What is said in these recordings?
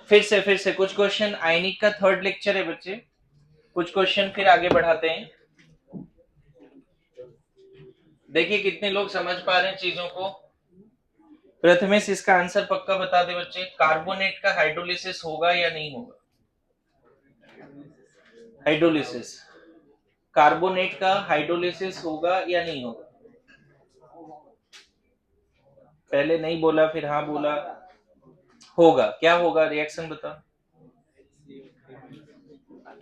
फिर से कुछ क्वेश्चन, आयनिक का थर्ड लेक्चर है बच्चे, कुछ क्वेश्चन फिर आगे बढ़ाते हैं। देखिए कितने लोग समझ पा रहे हैं चीजों को। प्रथमेश इसका आंसर पक्का बता दे बच्चे, कार्बोनेट का हाइड्रोलिसिस होगा या नहीं होगा? हाइड्रोलिसिस, कार्बोनेट का हाइड्रोलिसिस होगा या नहीं होगा? पहले नहीं बोला फिर हाँ बोला। होगा, क्या होगा रिएक्शन बता।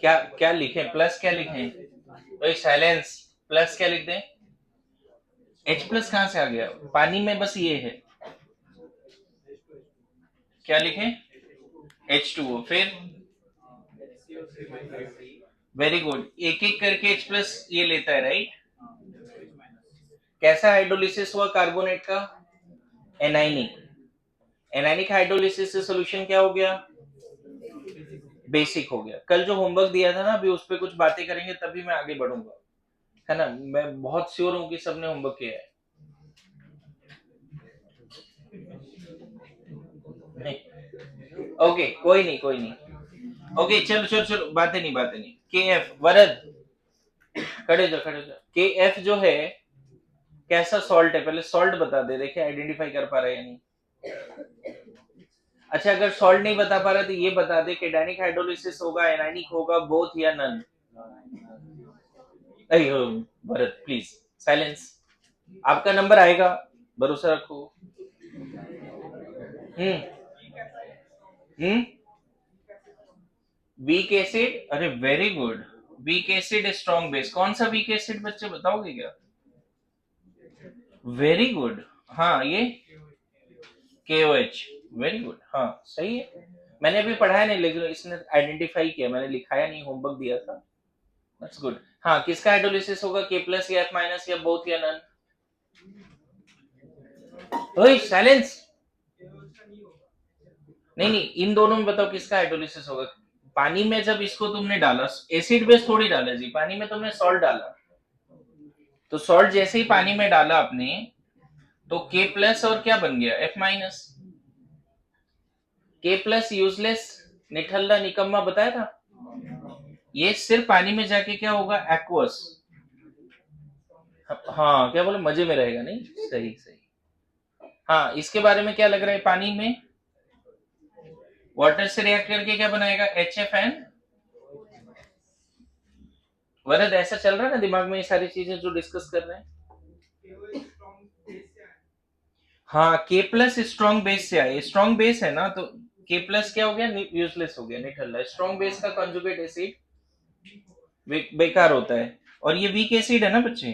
क्या क्या लिखें, प्लस क्या लिखें? भाई साइलेंस, प्लस क्या लिख दें? H प्लस कहां से आ गया? पानी में बस ये है। क्या लिखें? H2O, फिर वेरी गुड, एक एक करके H प्लस ये लेता है, राइट? कैसा हाइड्रोलिसिस हुआ कार्बोनेट का? एनाइनिक। एनाइनिक हाइड्रोलिसिस से सोल्यूशन क्या हो गया? बेसिक हो गया। कल जो होमवर्क दिया था ना, अभी उस पर कुछ बातें करेंगे तभी मैं आगे बढ़ूंगा, है ना? मैं बहुत श्योर हूं कि सबने होमवर्क किया है। ओके कोई नहीं कोई नहीं। ओके चलो चलो चलो, बातें नहीं। के एफ, वरद खड़े जा। के एफ जो है कैसा सॉल्ट है, पहले सॉल्ट बता दे, देखे आइडेंटिफाई कर पा रहे या नहीं। अच्छा अगर सॉल्ट नहीं बता पा रहा तो ये बता दे कि डायनिक हाइड्रोलिसिस होगा, एनाइनिक होगा, बोथ या नन? अरे भरत प्लीज साइलेंस, आपका नंबर आएगा, भरोसा रखो। हम्म हम्म वीक एसिड, अरे very good. Weak acid strong base, कौन सा वीक एसिड बच्चे बताओगे क्या? Very good. हाँ ये KOH, वेरी गुड, हाँ सही है। मैंने अभी पढ़ाया नहीं लेकिन इसने आइडेंटिफाई किया, मैंने लिखाया नहीं, होमवर्क दिया था। That's good. हाँ किसका हाइड्रोलिसिस होगा, K प्लस या F माइनस या बोथ या नन? ओए साइलेंस, नहीं इन दोनों में बताओ किसका हाइड्रोलिसिस होगा। पानी में जब इसको तुमने डाला, एसिड बेस थोड़ी डाला जी, पानी में तुमने सॉल्ट डाला, तो सॉल्ट जैसे ही पानी में डाला आपने, तो K प्लस और क्या बन गया, F minus. K plus useless, निठल्ला निकम्मा बताया था। ये सिर्फ पानी में जाके क्या होगा, एक्वस। हाँ क्या बोले, मजे में रहेगा, नहीं सही सही। हाँ इसके बारे में क्या लग रहा है, पानी में वाटर से रिएक्ट करके क्या बनाएगा, HFN। वरद ऐसा चल रहा है ना दिमाग में ये सारी चीजें जो डिस्कस कर रहे हैं। हाँ के प्लस स्ट्रॉन्ग बेस से आए, स्ट्रॉन्ग बेस है ना, तो के प्लस क्या हो गया, यूजलेस हो गया, निठल्ला। स्ट्रॉन्ग बेस का कंजुगेट एसिड बेकार होता है, और ये वीक एसिड है ना बच्चे,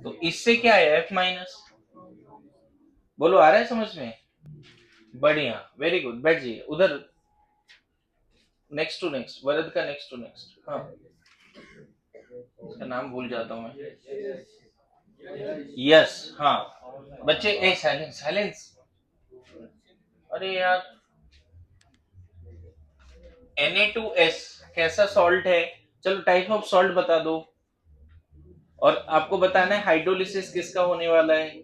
तो इससे क्या है, F माइनस। बोलो आ रहा है समझ में? बढ़िया, वेरी गुड, बैठ जाइए उधर। नेक्स्ट टू नेक्स्ट, वरद का नेक्स्ट टू नेक्स्ट। हाँ इसका नाम भूल जाता हूँ मैं। यस हाँ बच्चे, ए साइलेंस साइलेंस, अरे यार Na2S कैसा सॉल्ट है? चलो टाइप ऑफ सॉल्ट बता दो, और आपको बताना है हाइड्रोलिसिस किसका होने वाला है।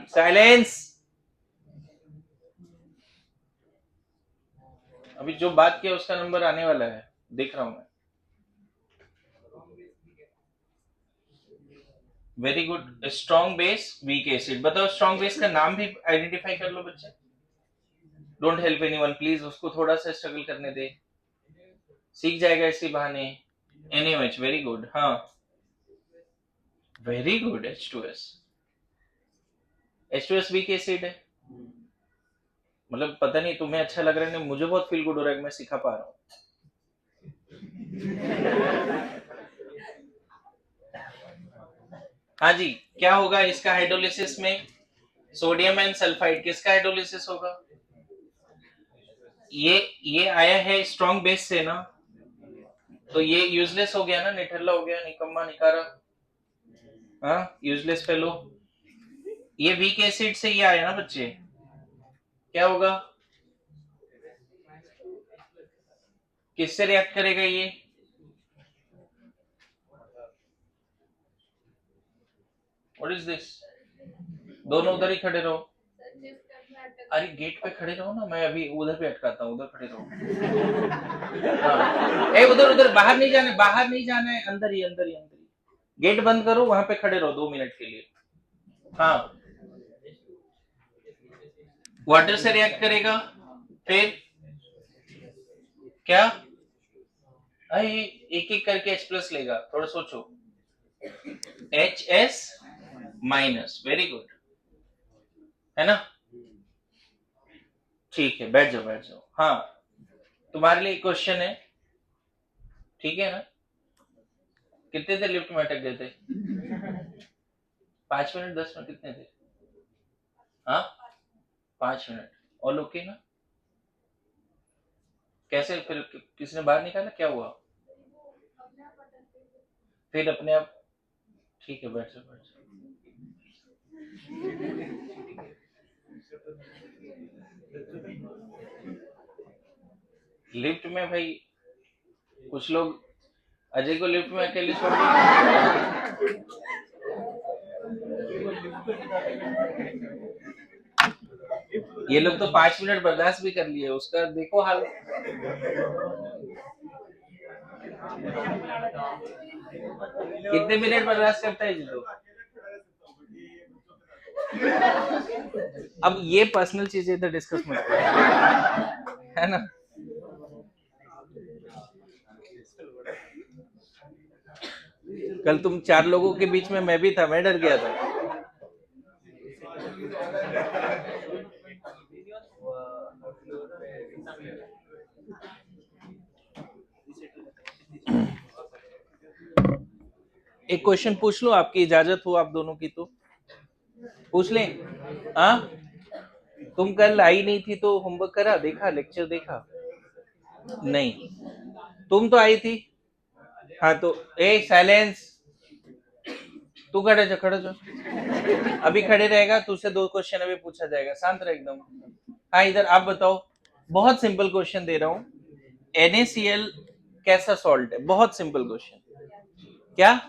साइलेंस, अभी जो बात किया उसका नंबर आने वाला है, देख रहा हूं मैं। Very good, strong base weak acid, बताओ स्ट्रॉन्ग बेस का नाम भी आइडेंटिफाई कर लो बच्चे। डोंट हेल्प एनीवन प्लीज, उसको थोड़ा सा स्ट्रगल करने दे, सीख जाएगा इसी बहाने। NaOH, वेरी गुड, हाँ very good, H2S। H2S weak acid है, मतलब पता नहीं तुम्हें अच्छा लग रहा है, नहीं मुझे बहुत फील गुड हो रहा है कि मैं सिखा पा रहा हूँ। हाँ जी, क्या होगा इसका हाइड्रोलिसिस में, सोडियम एंड सल्फाइड, किसका हाइड्रोलिसिस होगा? ये आया है स्ट्रॉन्ग बेस से ना, तो ये यूजलेस हो गया ना, निठल्ला हो गया, निकम्मा निकारा, हाँ यूजलेस फेलो। ये वीक एसिड से ये आया ना बच्चे, क्या होगा, किससे रिएक्ट करेगा ये? व्हाट इज दिस, दोनों उधर ही खड़े रहो। अरे गेट पे खड़े रहो ना, मैं अभी उधर पे अटकाता हूँ, उधर खड़े रहो। हाँ। ए उधर उधर बाहर नहीं जाना, बाहर नहीं जाना है, अंदर ही अंदर ही अंदर ही। गेट बंद करो, वहां पे खड़े रहो 2 मिनट के लिए। हाँ, वाटर से रिएक्ट करेगा, फिर क्या? अरे एक एक करके H प्लस लेगा, थोड़ा सोचो। HS माइनस, वेरी गुड, है ना? ठीक है, बैठ जाओ बैठ जाओ। हाँ, तुम्हारे लिए क्वेश्चन है, ठीक है ना? कितने देर लिफ्ट में अटक गए थे? 5 मिनट 10 मिनट कितने थे? हाँ, 5 मिनट। ऑल ओके ना? कैसे फिर किसी ने बाहर निकाला, क्या हुआ? फिर अपने आप? ठीक है, बैठ जाओ बैठ जाओ। लिफ्ट में भाई कुछ लोग अजय को लिफ्ट में अकेले छोड़ दिए। ये लोग तो 5 मिनट बर्दाश्त भी कर लिए, उसका देखो हाल। कितने मिनट बर्दाश्त करता है जी लोग? अब ये पर्सनल चीजें इधर डिस्कस मत करो, है ना? कल तुम 4 लोगों के बीच में मैं भी था, मैं डर गया था। एक क्वेश्चन पूछ लो, आपकी इजाजत हो आप दोनों की तो पूछ लें। हाँ, तुम कल आई नहीं थी तो होमवर्क करा, देखा, लेक्चर देखा? नहीं, तुम तो आई थी। हाँ तो ए साइलेंस, तू खड़े जा खड़े जा। अभी खड़े रहेगा, तुझसे 2 क्वेश्चन अभी पूछा जाएगा, शांत रह एकदम। हाँ इधर आप बताओ, बहुत सिंपल क्वेश्चन दे रहा हूँ। NaCl कैसा सॉल्ट है? बहुत सिंपल क्वेश्चन। क्या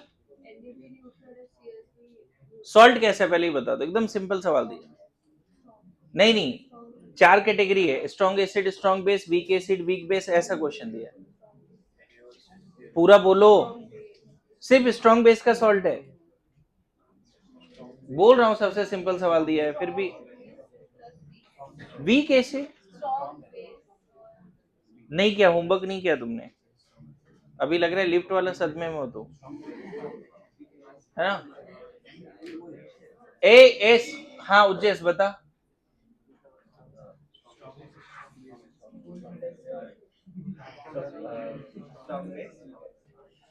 सॉल्ट कैसा है पहले ही बता दो, एकदम सिंपल सवाल दिया। नहीं नहीं, 4 कैटेगरी है, strong acid, strong base, weak acid, weak base, ऐसा क्वेश्चन दिया है। पूरा बोलो। सिर्फ स्ट्रॉन्ग बेस का सॉल्ट है, बोल रहा हूँ, सबसे सिंपल सवाल दिया है फिर भी। वीक एसिड नहीं किया, होमवर्क नहीं किया तुमने? अभी लग रहा है लिफ्ट वाला सदमे में हो तो, है ना? ए एस, हाँ उज्जैस बता।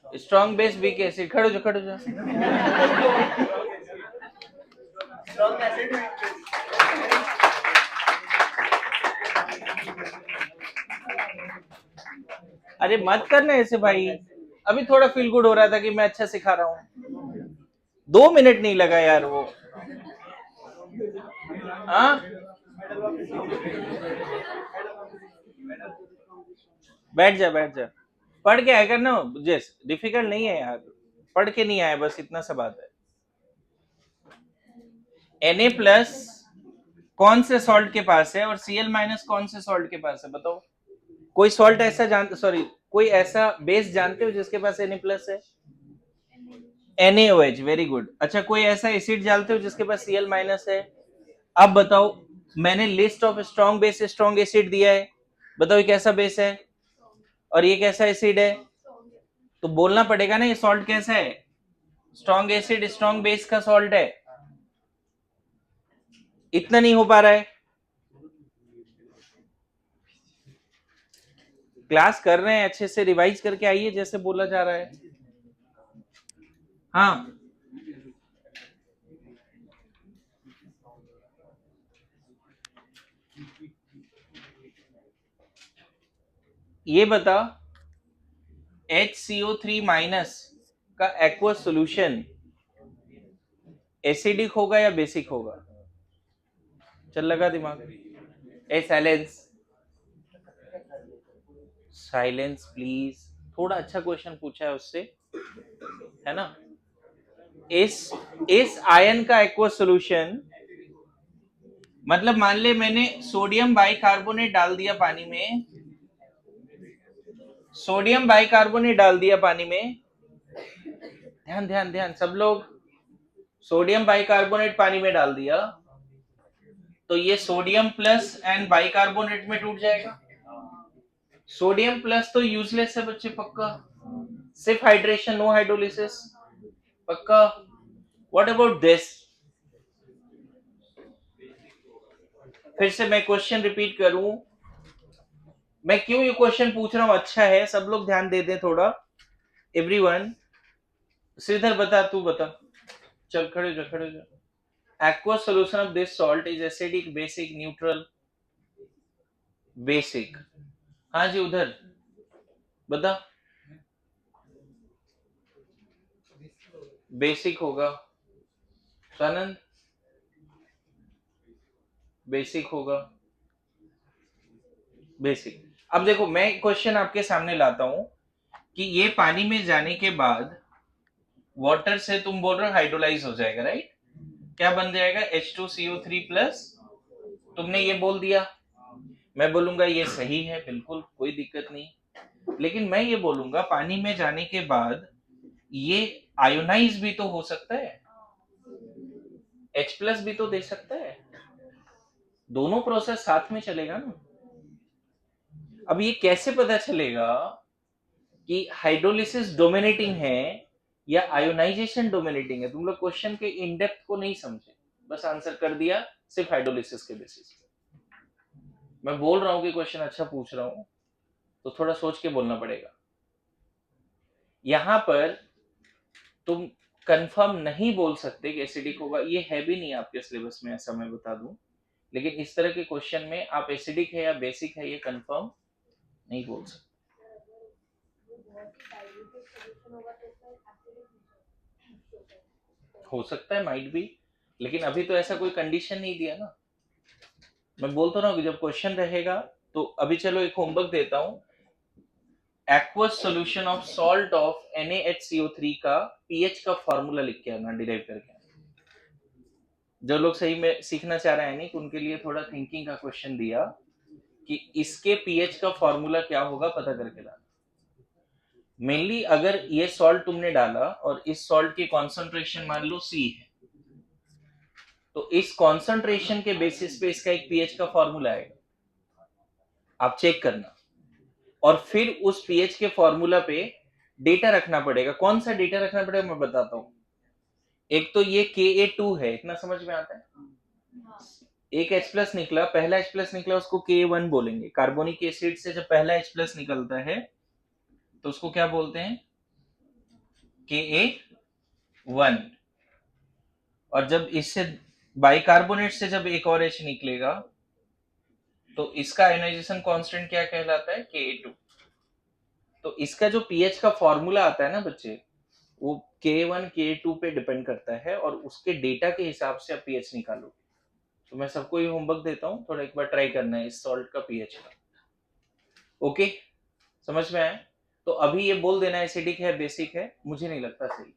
स्ट्रॉन्ग बेस वीक एसिड, खड़ो जा खड़ो जा। अरे मत करना ऐसे भाई, अभी थोड़ा फील गुड हो रहा था कि मैं अच्छा सिखा रहा हूँ। 2 मिनट नहीं लगा यार वो। हाँ, बैठ जा बैठ जा। पढ़ के आया करना, जैस डिफिकल्ट नहीं है यार, पढ़ के नहीं आया, बस इतना सा बात है। Na प्लस कौन से सॉल्ट के पास है और Cl माइनस कौन से सॉल्ट के पास है, बताओ? कोई सॉल्ट ऐसा जानते, सॉरी, कोई ऐसा बेस जानते हो जिसके पास Na प्लस है? NaOH, very good. अच्छा, कोई ऐसा एसिड जानते हो जिसके पास Cl माइनस है? अब बताओ, मैंने list of strong base, strong acid दिया है, बताओ ये कैसा बेस है और ये कैसा एसिड है? तो बोलना पड़ेगा ना ये सॉल्ट कैसा है। स्ट्रॉन्ग एसिड स्ट्रॉन्ग बेस का सॉल्ट है। इतना नहीं हो पा रहा है? क्लास कर रहे हैं, अच्छे से रिवाइज करके आइए जैसे बोला जा रहा है। हाँ, ये बता, HCO3 माइनस का एक्वस सॉल्यूशन एसिडिक होगा या बेसिक होगा? चल लगा दिमाग। A silence, silence please. थोड़ा अच्छा क्वेश्चन पूछा है उससे, है ना? इस आयन का एक्वस सॉल्यूशन मतलब मान ले मैंने सोडियम बाइकार्बोनेट डाल दिया पानी में, सोडियम बाइकार्बोनेट डाल दिया पानी में, ध्यान ध्यान ध्यान सब लोग, सोडियम बाइकार्बोनेट पानी में डाल दिया, तो ये सोडियम प्लस एंड बाइकार्बोनेट में टूट जाएगा। सोडियम प्लस तो यूजलेस है बच्चे, पक्का, सिर्फ हाइड्रेशन, नो हाइड्रोलिसिस, पक्का। What about this? फिर से मैं क्वेश्चन रिपीट करूं, मैं क्यों ये क्वेश्चन पूछ रहा हूं, अच्छा है, सब लोग ध्यान दे दें थोड़ा, एवरीवन। श्रीधर बता, तू बता, चल खड़े जा, खड़े जा। aqueous solution of this salt is acidic, basic, neutral? Basic. हाँ जी, उधर बता। बेसिक होगा। सानंद, बेसिक होगा, बेसिक। अब देखो मैं क्वेश्चन आपके सामने लाता हूं कि ये पानी में जाने के बाद वाटर से तुम बोल रहे हो हाइड्रोलाइज हो जाएगा, राइट? क्या बन जाएगा? H2CO3 प्लस, तुमने ये बोल दिया, मैं बोलूंगा ये सही है, बिल्कुल कोई दिक्कत नहीं। लेकिन मैं ये बोलूंगा पानी में जाने के बाद ये आयोनाइज भी तो हो सकता है, H प्लस भी तो दे सकता है, दोनों प्रोसेस साथ में चलेगा ना। अब ये कैसे पता चलेगा कि हाइड्रोलिसिस डोमिनेटिंग है या आयोनाइजेशन डोमिनेटिंग है? तुम लोग क्वेश्चन के इन डेप्थ को नहीं समझे, बस आंसर कर दिया सिर्फ हाइड्रोलिसिस के बेसिस पे। मैं बोल रहा हूं कि क्वेश्चन अच्छा पूछ रहा हूं, तो थोड़ा सोच के बोलना पड़ेगा। यहां पर तुम कंफर्म नहीं बोल सकते कि एसिडिक होगा, ये है भी नहीं आपके सिलेबस में, ऐसा मैं बता दूं। लेकिन इस तरह के क्वेश्चन में आप एसिडिक है या बेसिक है ये कंफर्म नहीं बोल सकते। हो सकता है, माइट भी, लेकिन अभी तो ऐसा कोई कंडीशन नहीं दिया ना। मैं बोलता रहा हूँ कि जब क्वेश्चन रहेगा तो अभी चलो एक होमवर्क देता हूँ, aqueous solution of salt of NaHCO3 का पीएच का फॉर्मूला लिख के आना, डिराइव करके आना। जो लोग सही में सीखना चाह रहे हैं नहीं, उनके लिए थोड़ा थिंकिंग का क्वेश्चन दिया कि इसके पीएच का फॉर्मूला क्या होगा, पता करके लाना। मेनली अगर ये सॉल्ट तुमने डाला और इस सॉल्ट की कॉन्सेंट्रेशन मान लो C है, तो इस कॉन्सेंट्रेशन के बेसिस पे इसका एक पीएच का फॉर्मूला आएगा, आप चेक करना। और फिर उस पीएच के फॉर्मूला पे डेटा रखना पड़ेगा। कौन सा डेटा रखना पड़ेगा मैं बताता हूं। एक तो ये Ka2 है, इतना समझ में आता है? एक H प्लस निकला, पहला H प्लस निकला, उसको Ka1 बोलेंगे। कार्बोनिक एसिड से जब पहला H प्लस निकलता है तो उसको क्या बोलते हैं? Ka1। और जब इससे बाइकार्बोनेट से जब एक और H निकलेगा तो इसका आयोनाइजेशन कांस्टेंट क्या कहलाता है? Ka2। तो इसका जो पीएच का फॉर्मूला आता है ना बच्चे, वो K1 K2 पे डिपेंड करता है और उसके डेटा के हिसाब से आप पीएच निकालो। तो मैं सबको ये होमवर्क देता हूँ, थोड़ा एक बार ट्राई करना है इस सॉल्ट का पीएच का। ओके, समझ में आया? तो अभी ये बोल देना एसिडिक है बेसिक है, मुझे नहीं लगता सही।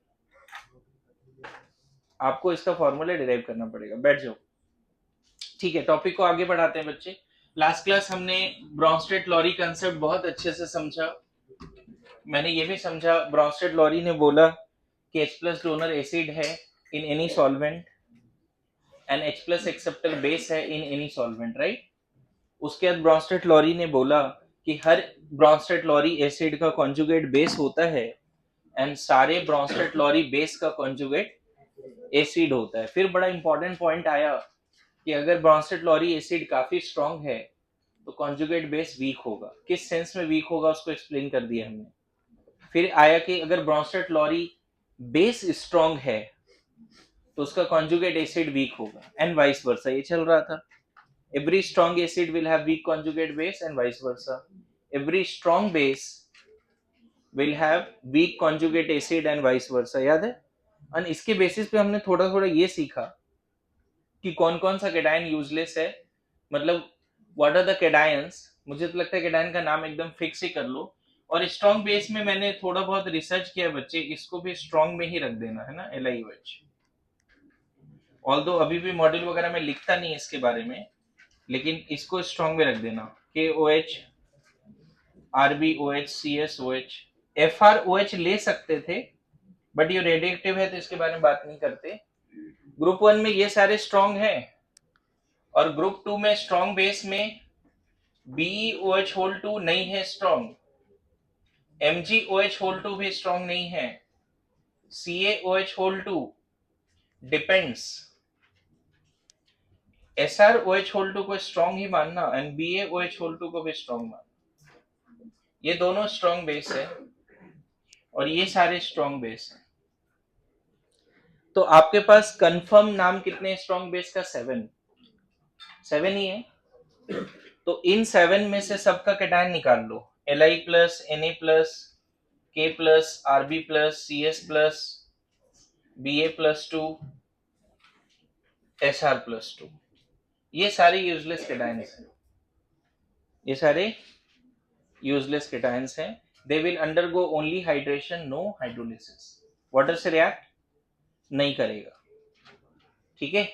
आपको इसका फॉर्मूला डिराइव करना पड़ेगा। बैठ जाओ, ठीक है। टॉपिक को आगे बढ़ाते हैं बच्चे। लास्ट क्लास हमने ब्रॉन्स्टेड लॉरी कंसेप्ट बहुत अच्छे से समझा। मैंने ये भी समझा, ब्रॉन्स्टेड लॉरी ने बोला कि H प्लस डोनर एसिड है in any solvent and H plus acceptor base है इन एनी सॉल्वेंट, राइट? उसके बाद ब्रॉन्स्टेड लॉरी ने बोला कि हर ब्रॉन्स्टेड लॉरी एसिड का कॉन्जुगेट बेस होता है एंड सारे ब्रॉन्स्टेड लॉरी बेस का कॉन्जुगेट एसिड होता है। फिर बड़ा इंपॉर्टेंट पॉइंट आया कि अगर ब्रॉन्स्टेड लॉरी एसिड काफी स्ट्रांग है तो कॉन्जुगेट बेस वीक होगा। किस सेंस में वीक होगा उसको एक्सप्लेन कर दिया हमने। फिर आया कि अगर ब्रॉन्स्टेड लॉरी बेस स्ट्रांग है तो उसका कॉन्जुगेट एसिड वीक होगा एंड वाइस वर्सा। ये चल रहा था, every strong acid will have weak conjugate base and vice versa. Every strong base will have weak conjugate acid and vice versa, याद है? और इसके बेसिस पे हमने थोड़ा थोड़ा ये सीखा कि कौन कौन सा कैटायन यूजलेस है, मतलब व्हाट आर द कैटायंस। मुझे तो लगता है कैटायन का नाम एकदम फिक्स ही कर लो। और स्ट्रॉन्ग बेस में मैंने थोड़ा बहुत रिसर्च किया बच्चे, इसको भी स्ट्रॉन्ग में ही रख देना है ना, LiOH। ऑल्दो अभी भी मॉड्यूल वगैरह में लिखता नहीं है इसके बारे में, लेकिन इसको स्ट्रॉन्ग में रख देना। KOH, RbOH, CSOH, FrOH ले सकते थे, बट ये रेडिएक्टिव है तो इसके बारे में बात नहीं करते। ग्रुप 1 में ये सारे स्ट्रॉन्ग हैं, और ग्रुप 2 में स्ट्रॉन्ग बेस में BeOH होल 2 नहीं है स्ट्रॉन्ग, MgOH होल 2 भी स्ट्रॉन्ग नहीं है, CaOH whole 2 depends, SrOH whole 2 को स्ट्रॉन्ग ही मानना, एंड BaOH होल 2 को भी स्ट्रॉन्ग मानना। ये दोनों स्ट्रॉन्ग बेस है और ये सारे स्ट्रॉन्ग बेस है। तो आपके पास कंफर्म नाम कितने स्ट्रॉन्ग बेस का? 7 ही है। तो इन 7 में से सबका कैटायन निकाल लो, Li plus, Na plus, K plus, Rb plus, Cs plus, Ba plus 2, Sr plus 2। ये सारे यूजलेस कैटायंस हैं, ये सारे यूजलेस कैटायंस हैं। They will undergo only hydration, no hydrolysis. Water से रिएक्ट नहीं करेगा, ठीक है।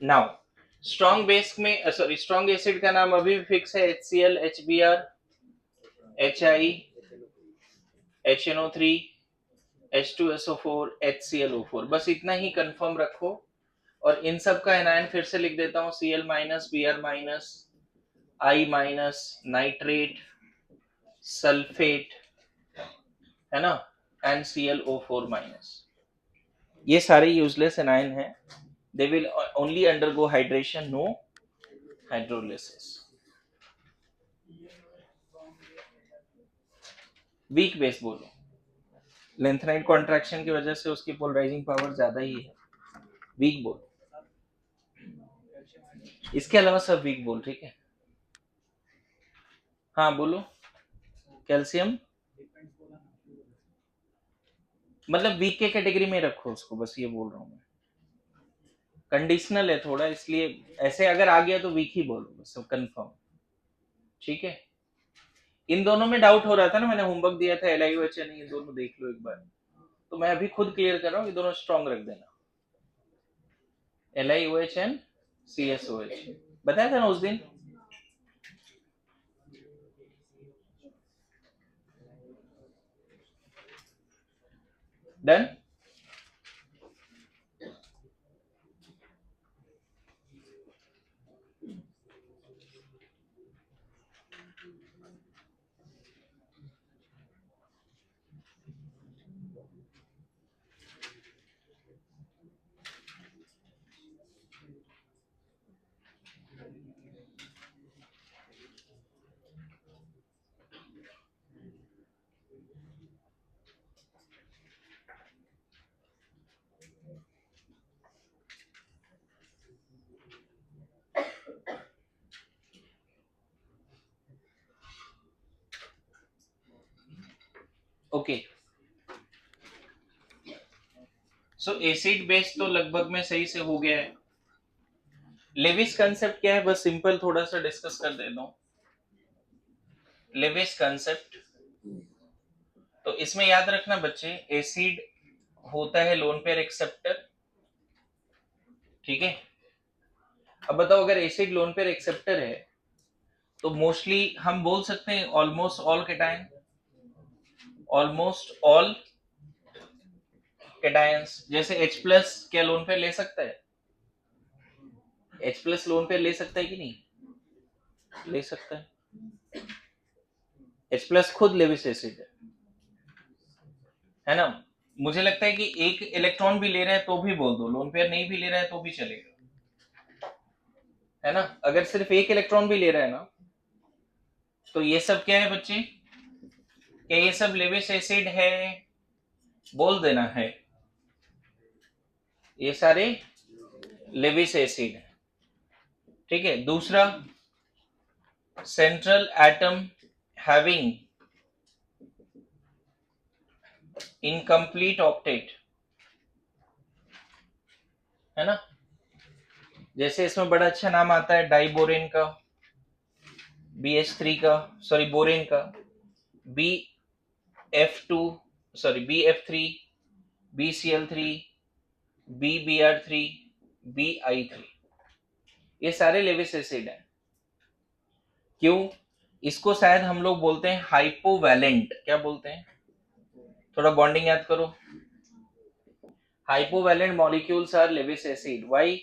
नाउ स्ट्रॉन्ग बेस में, सॉरी, स्ट्रॉन्ग एसिड का नाम अभी भी फिक्स है, HCl, HBr, HI, HNO3, H2SO4, HClO4, बस इतना ही कंफर्म रखो। और इन सब का एनायन फिर से लिख देता हूं, Cl minus, Br minus, I minus, nitrate, sulphate, है ना, एंड ClO4 माइनस। ये सारे यूजलेस एनायन हैं, they will only undergo hydration, no hydrolysis. Weak base बोलो, लेंथेनाइट कॉन्ट्रैक्शन की वजह से उसकी पोलराइजिंग पावर ज्यादा ही है। वीक बोल, इसके अलावा सब वीक बोल, ठीक है। हाँ बोलो। कैल्शियम मतलब वीक के कैटेगरी में रखो उसको, बस ये बोल रहा हूँ मैं। कंडीशनल है थोड़ा, इसलिए ऐसे अगर आ गया तो वीक ही बोलो, बस कंफर्म, ठीक है। इन दोनों में डाउट हो रहा था ना, मैंने होमवर्क दिया था LiOHn, ये दोनों देख लो एक बार। तो मैं अभी खुद क्लियर कर रहा हूँ, ये दोनों स्ट्रॉन्ग रख देना, LiOHn, CSOH, बताया था ना उस दिन। डन। ओके, सो एसिड बेस तो लगभग में सही से हो गया है। लेविस कंसेप्ट क्या है, बस सिंपल थोड़ा सा डिस्कस कर देता हूँ। लेविस कंसेप्ट, तो इसमें याद रखना बच्चे, एसिड होता है लोन पेयर एक्सेप्टर, ठीक है। अब बताओ, अगर एसिड लोन पेयर एक्सेप्टर है तो मोस्टली हम बोल सकते हैं almost all cation, almost all cations. जैसे H प्लस क्या लोन पेयर ले सकता है? H प्लस लोन पेयर ले सकता है कि नहीं? ले सकता है। H प्लस खुद लेविस एसिड है ना। मुझे लगता है कि एक इलेक्ट्रॉन भी ले रहा है तो भी बोल दो, लोन पेयर नहीं भी ले रहा है तो भी चलेगा, है ना। अगर सिर्फ एक इलेक्ट्रॉन भी ले रहा है ना, तो ये सब क्या है बच्चे, क्या ये सब लेविस एसिड है? बोल देना है, ये सारे लेविस एसिड है, ठीक है। दूसरा, central atom having incomplete octet, है ना। जैसे इसमें बड़ा अच्छा नाम आता है डाइबोरेन का, BH3 का, सॉरी बोरेन का, BF2, sorry BF3, BCl3, BBr3, BI3, ये सारे लेविस एसिड हैं। क्यों? इसको शायद हम लोग बोलते हैं हाइपोवैलेंट। क्या बोलते हैं? थोड़ा बॉन्डिंग याद करो। Hypovalent molecules are Lewis acid. Why?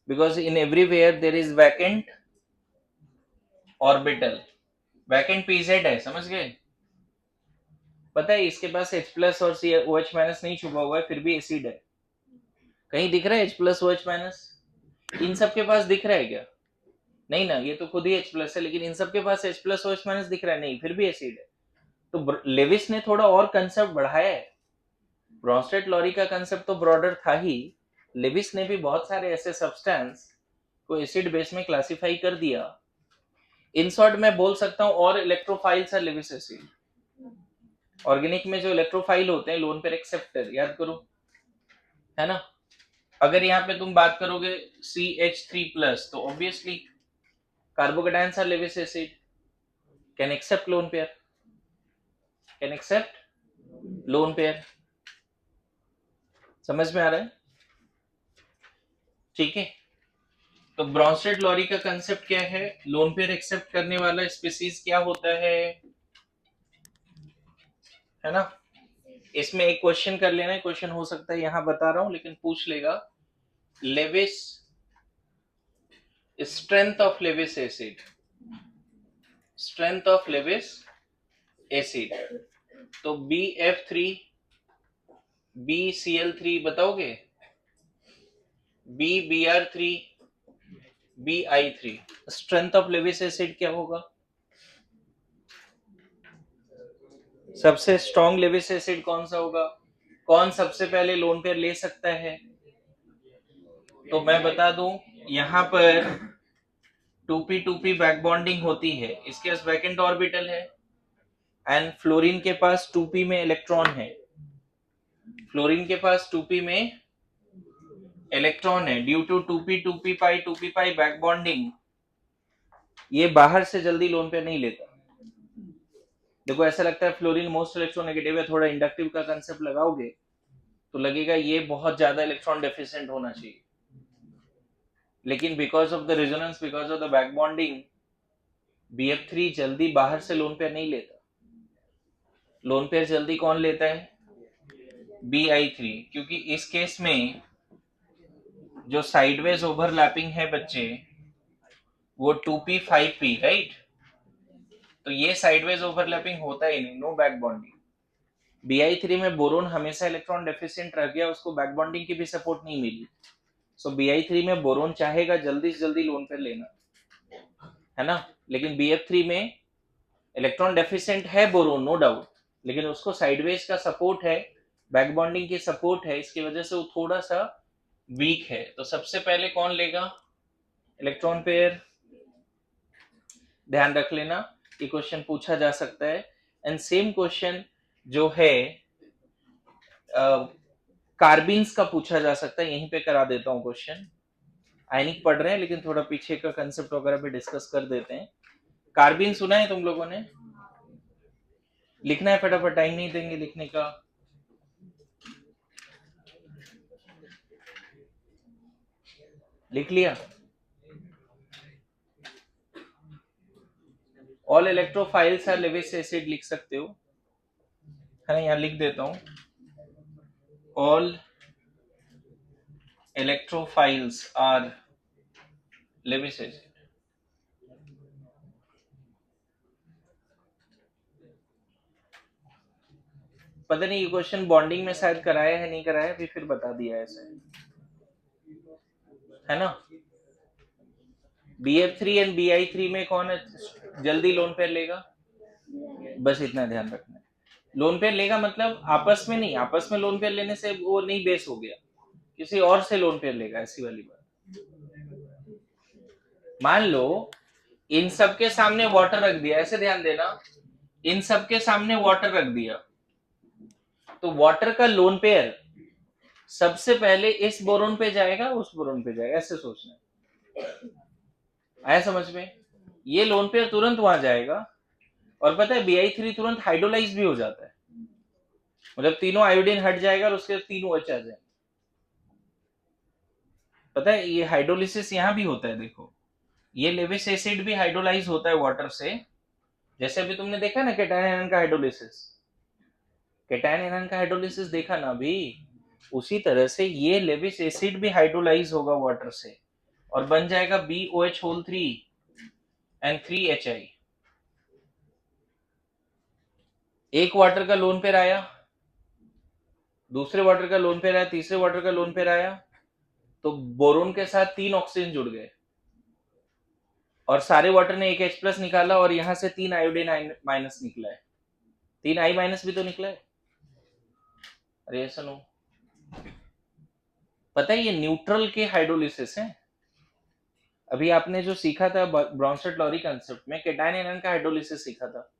Because in everywhere there is vacant orbital. Vacant PZ है, समझ गए? पता है इसके पास H प्लस और OH माइनस नहीं छुपा हुआ है, फिर भी एसिड है। कहीं दिख रहा है H प्लस OH माइनस? इन सब के पास दिख रहा है क्या? नहीं ना, ये तो खुद ही H प्लस है, लेकिन इन सब के पास H प्लस OH माइनस दिख रहा है नहीं, फिर भी एसिड है। तो लेविस ने थोड़ा और कंसेप्ट बढ़ाया है। ब्रॉन्स्टेड लॉरी का कंसेप्ट तो ब्रॉडर था ही, लेविस ने भी बहुत सारे ऐसे सब्सटेंस को एसिड बेस में क्लासिफाई कर दिया। इन शॉर्ट मैं बोल सकता हूं और electrophiles are Lewis acid. Organic में जो इलेक्ट्रोफाइल होते हैं लोन पेयर एक्सेप्टर, याद करो, है ना? अगर यहाँ पे तुम बात करोगे CH3+ तो obviously carbocations are Lewis acid, can accept lone pair, can accept lone pair. समझ में आ रहा है? ठीक है। तो ब्रॉन्स्टेड लॉरी का कंसेप्ट क्या है? लोन पेयर एक्सेप्ट करने वाला स्पीसीज क्या होता है ना? इसमें एक क्वेश्चन कर लेना, क्वेश्चन हो सकता है यहां बता रहा हूं लेकिन पूछ लेगा। Lewis, strength of Lewis acid, strength of Lewis acid. तो BF3, BCl3 बताओगे? BBr3, BI3, strength of Lewis acid क्या होगा? सबसे स्ट्रॉन्ग लेविस एसिड कौन सा होगा? कौन सबसे पहले लोन पेयर ले सकता है? तो मैं बता दूं, यहां पर 2p2p बैक बॉन्डिंग होती है, इसके पास वैकेंट ऑर्बिटल है, एंड फ्लोरीन के पास 2p में इलेक्ट्रॉन है। फ्लोरीन के पास 2p में इलेक्ट्रॉन है। Due to 2p pi 2p pi back bonding, ये बाहर से जल्दी लोन पेयर नहीं लेता। देखो ऐसा लगता है फ्लोरीन मोस्ट इलेक्ट्रोनेगेटिव है, थोड़ा इंडक्टिव का कंसेप्ट लगाओगे तो लगेगा ये बहुत ज्यादा इलेक्ट्रॉन डेफिशिएंट होना चाहिए, लेकिन because of the resonance, because of the back bonding, BF3 जल्दी बाहर से लोन पेयर नहीं लेता। लोन पेयर जल्दी कौन लेता है? BI3, क्योंकि इस केस में जो साइडवेज ओवरलैपिंग है बच्चे, वो 2p 5p, राइट? तो ये साइडवेज ओवरलैपिंग होता ही नहीं, नो बैक बॉन्डिंग। BI3 में बोरोन हमेशा इलेक्ट्रॉन डेफिशिएंट रह गया, उसको बैक बॉन्डिंग की भी सपोर्ट नहीं मिली। सो BI3 में बोरोन चाहेगा जल्दी से जल्दी लोन पेयर लेना, है ना? लेकिन BF3 में इलेक्ट्रॉन डेफिशिएंट है बोरोन, नो डाउट, लेकिन उसको साइडवेज का सपोर्ट है, बैक बॉन्डिंग की सपोर्ट है, इसकी वजह से वो थोड़ा सा वीक है। तो सबसे पहले कौन लेगा इलेक्ट्रॉन पेयर? ध्यान रख लेना, ये क्वेश्चन पूछा जा सकता है। एंड सेम क्वेश्चन जो है कार्बिन्स का पूछा जा सकता है, यहीं पे करा देता हूं क्वेश्चन। आयनिक पढ़ रहे हैं लेकिन थोड़ा पीछे का कंसेप्ट वगैरह भी डिस्कस कर देते हैं। कार्बिन सुना है तुम लोगों ने? लिखना है फटाफट, टाइम नहीं देंगे लिखने का। लिख लिया? All electrophiles are Lewis acid लिख सकते हो, है ना? यहां लिख देता हूं, all electrophiles are Lewis acid. पता नहीं ये क्वेश्चन बॉन्डिंग में शायद कराया है, नहीं कराया, अभी फिर बता दिया ऐसे, है ना? BF3 एंड BI3 में कौन जल्दी लोन पेयर लेगा? बस इतना ध्यान रखना है। लोन पेयर लेगा मतलब आपस में नहीं, आपस में लोन पेयर लेने से वो नहीं बेस हो गया, किसी और से लोन पेयर लेगा, ऐसी वाली बात। मान लो इन सबके सामने वाटर रख दिया, ऐसे ध्यान देना, इन सबके सामने वाटर रख दिया, तो वाटर का लोन पेयर सबसे पहले इस बोरोन पे जाएगा, उस बोरोन पे जाएगा, ऐसे सोचना। आया समझ में? ये लोन पेयर तुरंत वहां जाएगा, और पता है BI3 तुरंत हाइड्रोलाइज भी हो जाता है, मतलब तीनों आयोडीन हट जाएगा और उसके तीनों H आ जाएंगे। पता है ये हाइड्रोलिसिस यहाँ भी होता है, देखो ये लेविस एसिड भी हाइड्रोलाइज होता है वाटर से, जैसे अभी तुमने देखा ना केटायन आयन का हाइड्रोलिसिस, केटायन आयन का हाइड्रोलिसिस देखा ना अभी, उसी तरह से ये लेविस एसिड भी हाइड्रोलाइज होगा वाटर से और बन जाएगा BOH होल 3 एंड 3HI। एक वाटर का लोन पेयर आया, दूसरे वाटर का लोन पेयर आया, तीसरे वाटर का लोन पेयर आया, तो बोरोन के साथ 3 ऑक्सीजन जुड़ गए और सारे वाटर ने एक H प्लस निकाला और यहां से 3 आयोडीन माइनस निकला है, 3 I माइनस भी तो निकला है। अरे ऐसा नो, पता है ये न्यूट्रल के हाइड्रोलिसिस है। अभी आपने जो सीखा था ब्रॉन्स्टेड लॉरी कंसेप्ट में केटायन आयन का हाइड्रोलिसिस सीखा था,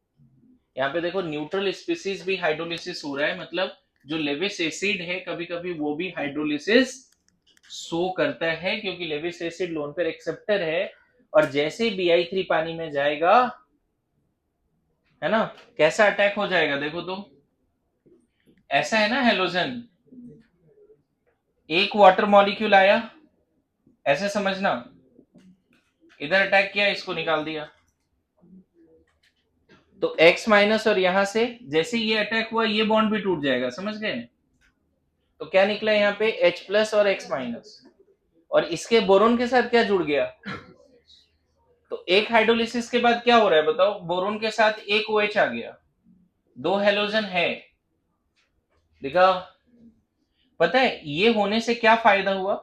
यहाँ पे देखो न्यूट्रल स्पीसीज भी हाइड्रोलिसिस हो रहा है, मतलब जो लेविस एसिड है कभी कभी वो भी हाइड्रोलिसिस शो करता है, क्योंकि Lewis acid lone pair acceptor है और जैसे Bi3 पानी में जाएगा है ना, कैसा अटैक हो जाएगा देखो तो, ऐसा है ना हेलोजन, एक वाटर मॉलिक्यूल आया, ऐसे समझना, इधर अटैक किया, इसको निकाल दिया, तो X माइनस और यहां से जैसे ये अटैक हुआ ये बॉन्ड भी टूट जाएगा, समझ गए। तो क्या निकला यहाँ पे H प्लस और X माइनस, और इसके बोरोन के साथ क्या जुड़ गया, तो एक हाइड्रोलिसिस के बाद क्या हो रहा है बताओ, बोरोन के साथ एक OH आ गया, 2 हेलोजन है, देखा। पता है ये होने से क्या फायदा हुआ,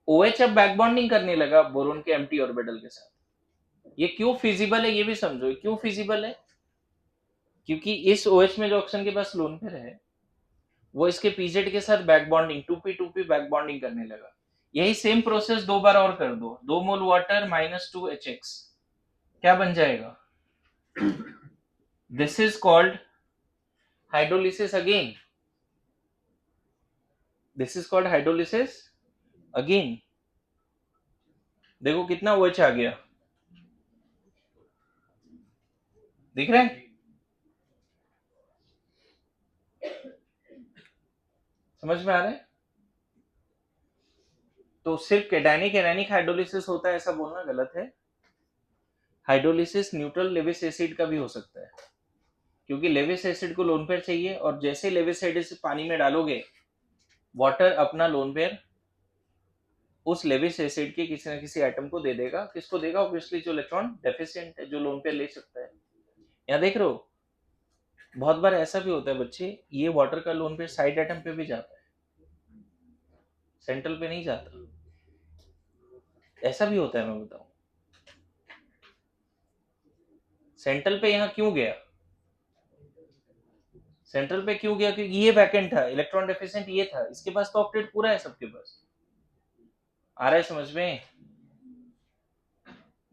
OH अब बैकबॉन्डिंग करने लगा बोरोन के एम्प्टी ऑर्बिटल के साथ। ये क्यों फिजिबल है ये भी समझो, क्यों फिजिबल है, क्योंकि इस OH में जो ऑक्सीजन के पास लोन पेयर है वो इसके पीजेड के साथ back bonding 2p2p back bonding करने लगा। यही सेम प्रोसेस 2 बार और कर दो, 2 मोल वाटर -2HX, क्या बन जाएगा, this is called hydrolysis again, this is called hydrolysis again. देखो कितना OH आ गया, दिख रहा है, समझ में आ रहा है। तो सिर्फ कैटायनिक एनायनिक हाइड्रोलिसिस होता है ऐसा बोलना गलत है, हाइड्रोलिसिस न्यूट्रल लेविस एसिड का भी हो सकता है, क्योंकि लेविस एसिड को लोन पेयर चाहिए और जैसे लेविस एसिड पानी में डालोगे वाटर अपना लोन पेयर उस लेविस एसिड के किसी ना किसी एटम को दे देगा, किसको देगा, ऑब्वियसली जो इलेक्ट्रॉन डेफिशिएंट है, जो लोन पेयर ले सकता है। यहाँ देख रहे हो बहुत बार ऐसा भी होता है बच्चे, ये वाटर का लोन पेयर साइड एटम पे भी जाता है, सेंट्रल पे नहीं जाता, ऐसा भी होता है, मैं बताऊं सेंट्रल पे यहाँ क्यों गया, सेंट्रल पे क्यों गया, क्योंकि ये वैकेंट था, इलेक्ट्रॉन डेफिशिएंट ये था, इसके पास तो ऑक्टेट पूरा है सबके पास, आ रहा है समझ में,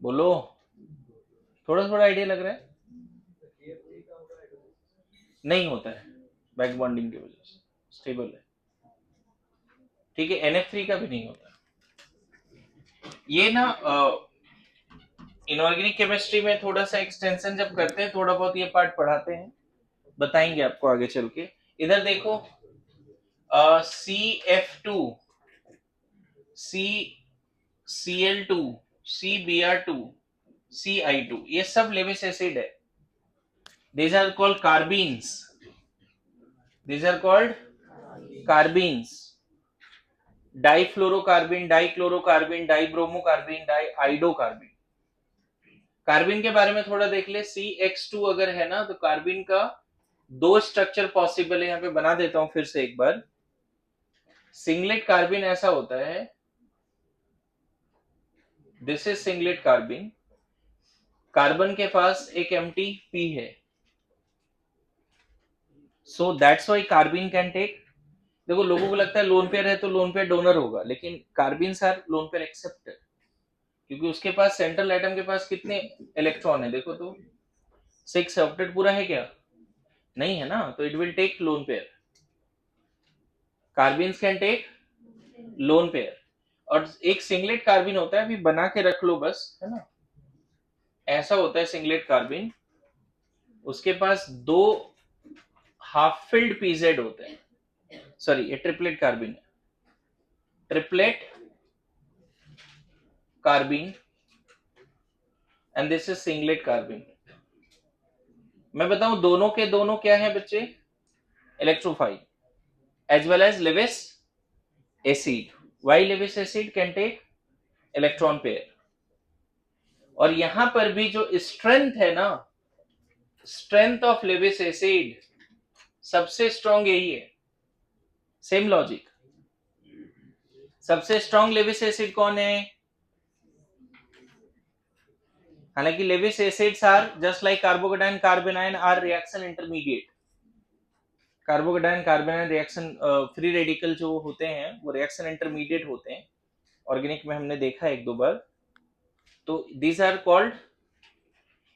बोलो, थोड़ा थोड़ा आइडिया लग रहा है, नहीं होता है बैक बॉन्डिंग की वजह से, स्टेबल है, ठीक है। NF3 का भी नहीं होता, ये ना इनऑर्गेनिक केमिस्ट्री में थोड़ा सा एक्सटेंशन जब करते हैं, थोड़ा बहुत ये पार्ट पढ़ाते हैं, बताएंगे आपको आगे चल के। इधर देखो CF2, CCl2, CBr2, CI2, ये सब लेविस एसिड है, these are called carbenes, these are called carbenes, difluorocarbene, dichlorocarbene, dibromocarbene, diiodocarbene. Carbene के बारे में थोड़ा देख ले, CX2 अगर है ना तो कार्बिन का 2 स्ट्रक्चर पॉसिबल है, यहाँ पे बना देता हूं फिर से एक बार। सिंगलेट कार्बिन ऐसा होता है, this is singlet carbene, carbon के पास एक एम्प्टी p है, so that's why carbene can take, देखो लोगों को लगता है लोन पेयर है तो लोन पेयर डोनर होगा, लेकिन कार्बिन आर लोन पेयर एक्सेप्टर, क्योंकि उसके पास सेंट्रल एटम के पास कितने इलेक्ट्रॉन है देखो तो, 6 ऑक्टेट पूरा है क्या, नहीं है ना, तो it will take lone pair, carbene can take lone pair. और एक सिंगलेट कार्बिन होता है, अभी बना के रख लो बस, है ना, ऐसा होता है सिंगलेट कार्बिन, उसके पास 2 हाफ फिल्ड पीजेड होते हैं, सॉरी ये ट्रिपलेट कार्बिन है, triplet carbene and this is singlet carbene. मैं बताऊं दोनों के दोनों क्या है बच्चे, electrophile as well as Lewis acid. Why Lewis acid can take electron pair. और यहां पर भी जो स्ट्रेंथ है ना, स्ट्रेंथ ऑफ लेविस एसिड सबसे स्ट्रॉन्ग यही है। सेम लॉजिक, सबसे स्ट्रॉन्ग लेविस एसिड कौन है? हालांकि Lewis acids are just like carbocation carbanion are reaction intermediate. Carbocation carbanion reaction free radical जो होते हैं वो रिएक्शन इंटरमीडिएट होते हैं, ऑर्गेनिक में हमने देखा एक दो बार। तो दीज आर कॉल्ड,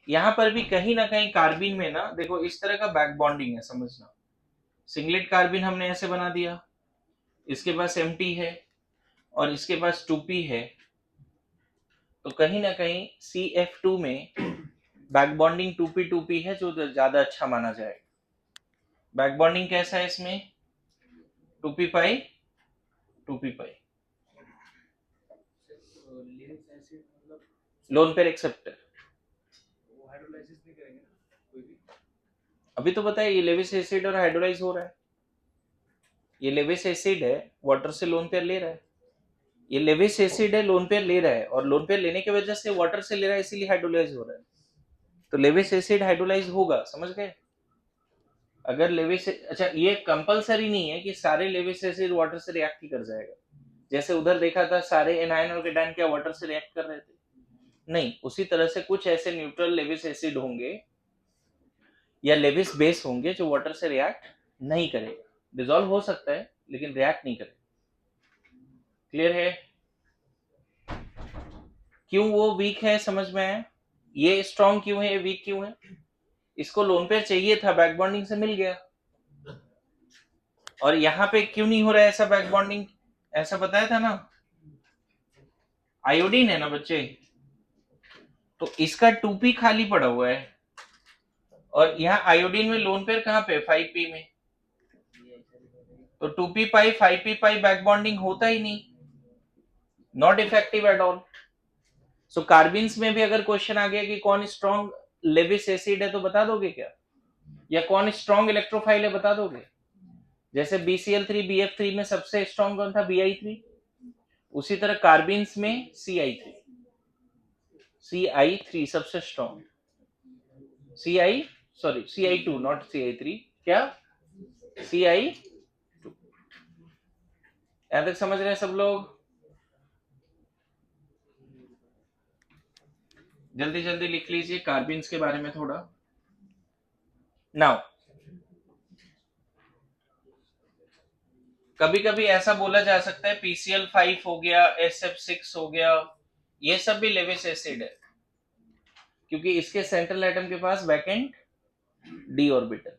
यहां पर भी कहीं ना कहीं कार्बिन में ना देखो इस तरह का बैक बॉन्डिंग है, समझना। सिंगलेट कार्बिन हमने ऐसे बना दिया, इसके पास एम्प्टी है और इसके पास 2p है, तो कहीं ना कहीं CF2 में बैक बॉन्डिंग 2p है जो ज्यादा अच्छा माना जाएगा। बैक बॉन्डिंग कैसा है इसमें? 2p पाई 2p पाई। लोन पेयर एक्सेप्टर अभी तो बताया, ये लेविस एसिड और हाइड्रोलाइज हो रहा है। ये लेविस एसिड है, वाटर से लोन पेयर ले रहा है। ये लेविस एसिड है, लोन पेयर ले रहा है, और लोन पेयर लेने की वजह से वाटर से ले रहा है, इसीलिए हाइड्रोलाइज हो रहा है। तो लेविस एसिड हाइड्रोलाइज होगा, समझ गए? अगर लेविस, अच्छा ये कंपलसरी नहीं है कि सारे लेविस एसिड वाटर से रिएक्ट ही कर जाएगा। जैसे उधर देखा था सारे एनायन और केटायन क्या वाटर से रिएक्ट कर रहे थे? नहीं, उसी तरह से कुछ ऐसे न्यूट्रल लेविस एसिड होंगे या लेविस बेस होंगे जो वाटर से रिएक्ट नहीं करेगा। डिसॉल्व हो सकता है लेकिन रिएक्ट नहीं करेगा। क्लियर है? क्यों वो वीक है समझ में आया? ये स्ट्रॉन्ग क्यों है, ये वीक क्यों है? इसको लोन पेयर चाहिए था, बैक बॉन्डिंग से मिल गया। और यहाँ पे क्यों नहीं हो रहा है ऐसा बैक बॉन्डिंग? ऐसा बताया था ना, आयोडीन है ना बच्चे, तो इसका 2p खाली पड़ा हुआ है, और यहाँ आयोडीन में लोन पेयर कहाँ पे? 5p में। तो 2p पाई 5p पाई बैक बॉन्डिंग होता ही नहीं, नॉट इफेक्टिव एट ऑल। सो कार्बिन्स में भी अगर क्वेश्चन आ गया कि कौन स्ट्रॉन्ग लेविस एसिड है तो बता दोगे क्या? या कौन स्ट्रॉन्ग इलेक्ट्रोफाइल है बता दोगे? जैसे BCl3 BF3 में सबसे स्ट्रॉन्ग कौन था? Bi3। उसी तरह कार्बिन्स में CI3 सबसे स्ट्रॉन्ग। CI2 नॉट CI3, क्या? CI2। यहां तक समझ रहे हैं सब लोग? जल्दी जल्दी लिख लीजिए कार्बिन्स के बारे में थोड़ा। नाउ कभी कभी ऐसा बोला जा सकता है PCl5 हो गया, SF6 हो गया, ये सब भी लेविस एसिड है, क्योंकि इसके सेंट्रल एटम के पास वैकेंट d ऑर्बिटल है।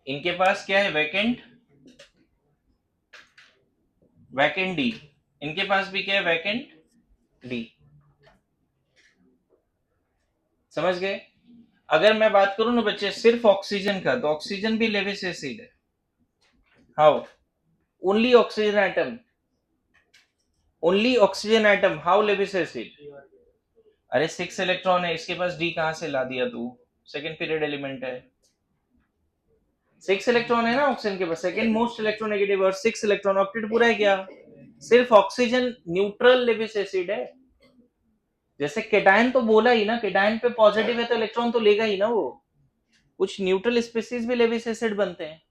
इनके पास क्या है? Vacant d। इनके पास भी क्या है? Vacant d। समझ गए? अगर मैं बात करूं ना बच्चे सिर्फ ऑक्सीजन का, तो ऑक्सीजन भी लेविस एसिड है। How? Only oxygen atom, only oxygen atom, how Lewis acid? अरे 6 इलेक्ट्रॉन है, इसके पास d कहां से ला दिया तू? सेकेंड पीरियड एलिमेंट है, 6 इलेक्ट्रॉन है ना ऑक्सीजन के पास, सेकेंड मोस्ट इलेक्ट्रोनेगेटिव, और 6 इलेक्ट्रॉन ऑक्टेट पूरा है क्या? सिर्फ ऑक्सीजन न्यूट्रल लेविस एसिड है। जैसे केटायन तो बोला ही ना, केटायन पे पॉजिटिव है तो इलेक्ट्रॉन तो लेगा ही ना वो। कुछ न्यूट्रल स्पीसीज भी लेविस एसिड बनते हैं,